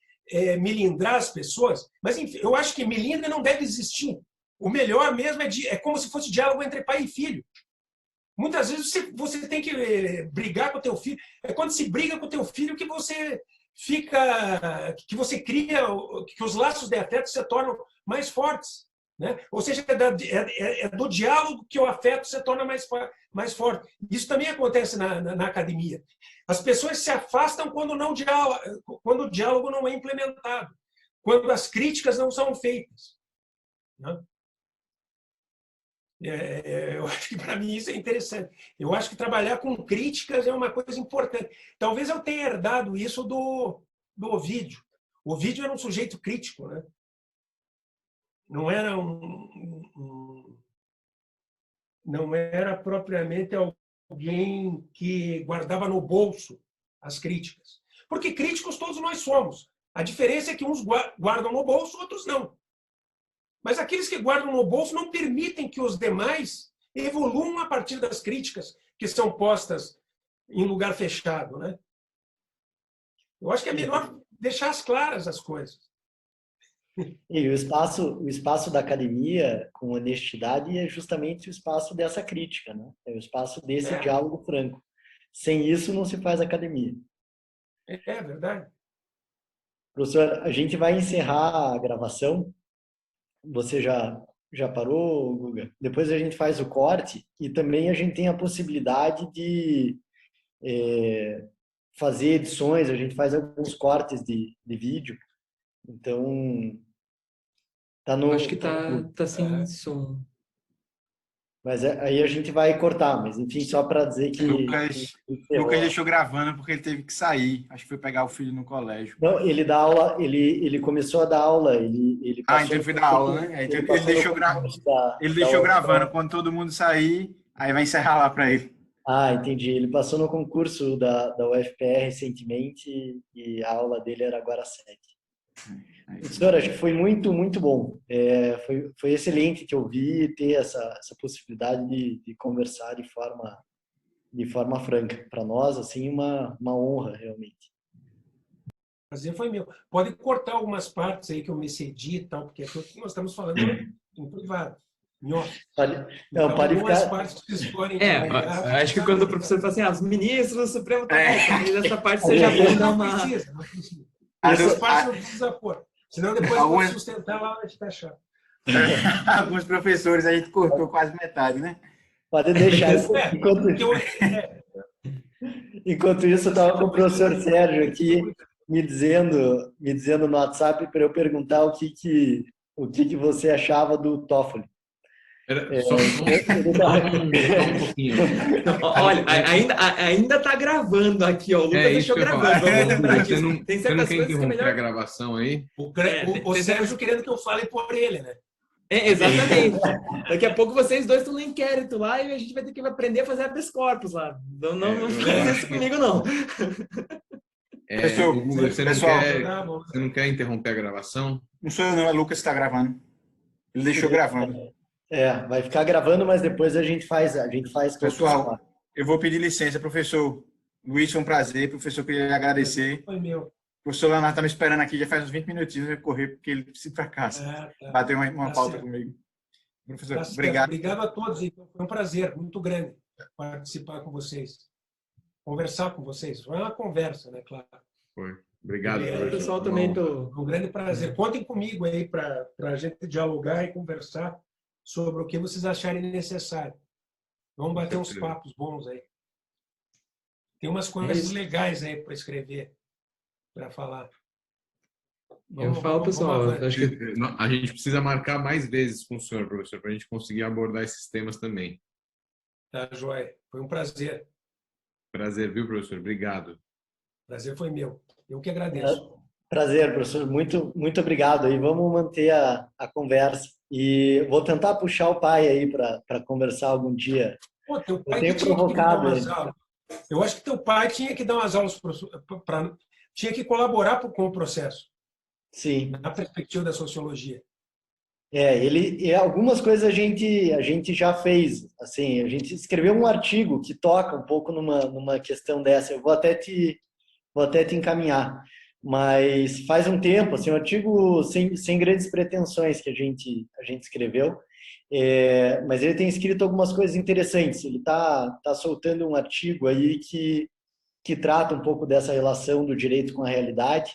melindrar as pessoas. Mas enfim, eu acho que melindre não deve existir. O melhor mesmo é como se fosse diálogo entre pai e filho. Muitas vezes você tem que brigar com o teu filho. É quando se briga com o teu filho que você cria, que os laços de afeto se tornam mais fortes. Né? Ou seja, é do diálogo que o afeto se torna mais forte. Isso também acontece na academia. As pessoas se afastam quando o diálogo não é implementado, quando as críticas não são feitas. Né? Eu acho que para mim isso é interessante. Eu acho que trabalhar com críticas é uma coisa importante. Talvez eu tenha herdado isso do Ovídio. O Ovídio era um sujeito crítico, né? Não era propriamente alguém que guardava no bolso as críticas. Porque críticos todos nós somos. A diferença é que uns guardam no bolso, outros não. Mas aqueles que guardam no bolso não permitem que os demais evoluam a partir das críticas que são postas em lugar fechado, né? Eu acho que é melhor deixar as claras as coisas. E o espaço da academia, com honestidade, é justamente o espaço dessa crítica, né? É o espaço desse diálogo franco. Sem isso, não se faz academia. É verdade. Professor, a gente vai encerrar a gravação. Você já parou, Guga? Depois a gente faz o corte e também a gente tem a possibilidade de fazer edições, a gente faz alguns cortes de vídeo. Então, tá no... Acho que tá sem som. Mas aí a gente vai cortar, mas enfim, só para dizer que... Lucas deixou gravando porque ele teve que sair. Acho que foi pegar o filho no colégio. Não, ele dá aula, ele começou a dar aula, ele então ele foi dar aula, né? Então, ele deixou gravando. Quando todo mundo sair, aí vai encerrar lá para ele. Ah, entendi. Ele passou no concurso da UFPR recentemente e a aula dele era agora às 7. Professor, acho que foi muito, muito bom. Foi excelente te ouvir, ter essa possibilidade de conversar de forma franca. Para nós, assim, uma honra, realmente. O prazer foi meu. Pode cortar algumas partes aí que eu me cedi e tal, porque aqui nós estamos falando em privado. Não, pode ficar... partes que vocês forem acho que quando o professor fala assim, os ministros do Supremo essa parte você já pode dar uma... Não precisa. Essas partes não precisa pôr. Senão depois eu vou sustentar lá onde está chato. Alguns professores a gente cortou quase metade, né? Pode deixar. Enquanto isso, eu estava com o professor Sérgio aqui me dizendo no WhatsApp para eu perguntar o que você achava do TOEFL. Só um pouquinho. Olha, ainda está gravando aqui, ó. O Lucas deixou gravando. Vamos lembrar disso. Tem certas coisas que é melhor... a gravação aí? O Sérgio querendo que eu fale por ele, né? Exatamente. Daqui a pouco vocês dois estão no inquérito lá e a gente vai ter que aprender a fazer habeas corpus lá. Não fica isso comigo, não. Você não quer interromper a gravação? Não sou eu, não. É o Lucas que está gravando. Ele deixou gravando. Vai ficar gravando, mas depois a gente faz Pessoal, eu vou pedir licença, professor Luiz, foi um prazer, professor, queria agradecer. Foi meu. professor Leonardo está me esperando aqui, já faz uns 20 minutinhos, eu correr porque ele precisa ir para casa. Bater uma pauta certo. comigo. Professor, Tá certo. obrigado. Obrigado a todos. Então, foi um prazer muito grande participar com vocês. Conversar com vocês. Foi uma conversa, né, claro. Foi. Obrigado, É, professor. Pessoal, também tô... Um grande prazer. Contem comigo aí para a gente dialogar e conversar sobre o que vocês acharem necessário. Vamos bater uns papos bons aí. Tem umas coisas legais aí para escrever, para falar. Eu falo, pessoal, avante. acho que A gente precisa marcar mais vezes com o senhor, professor, para a gente conseguir abordar esses temas também. Tá, joia. Foi um prazer. Prazer, viu, professor? Obrigado. Prazer foi meu. Eu que agradeço. Prazer, professor. Muito, muito obrigado. E vamos manter a conversa. E vou tentar puxar o pai aí para conversar algum dia. Pô, teu Eu pai tenho que tinha que dar provocado umas ele. aulas. Eu acho que teu pai tinha que dar umas aulas tinha que colaborar com o processo, Sim. na perspectiva da sociologia. Algumas coisas a gente já fez. Assim, a gente escreveu um artigo que toca um pouco numa questão dessa. Eu vou até te encaminhar. Mas faz um tempo, assim, um artigo sem grandes pretensões que a gente escreveu. Mas ele tem escrito algumas coisas interessantes. Ele tá soltando um artigo aí que trata um pouco dessa relação do direito com a realidade.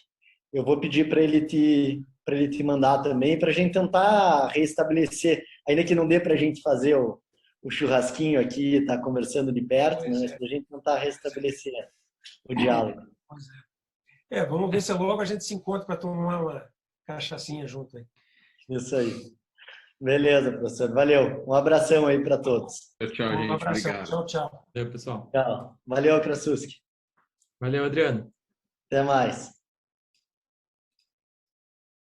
Eu vou pedir para ele te mandar também, para a gente tentar restabelecer, ainda que não dê para a gente fazer o churrasquinho aqui, estar conversando de perto, né? Para a gente tentar restabelecer o diálogo. Vamos ver se logo a gente se encontra para tomar uma cachaçinha junto aí. Isso aí. Beleza, professor. Valeu. Um abração aí para todos. Tchau, gente. Um abração. Obrigado. Tchau, tchau. Valeu, pessoal. Tchau. Valeu, Krasuski. Valeu, Adriano. Até mais.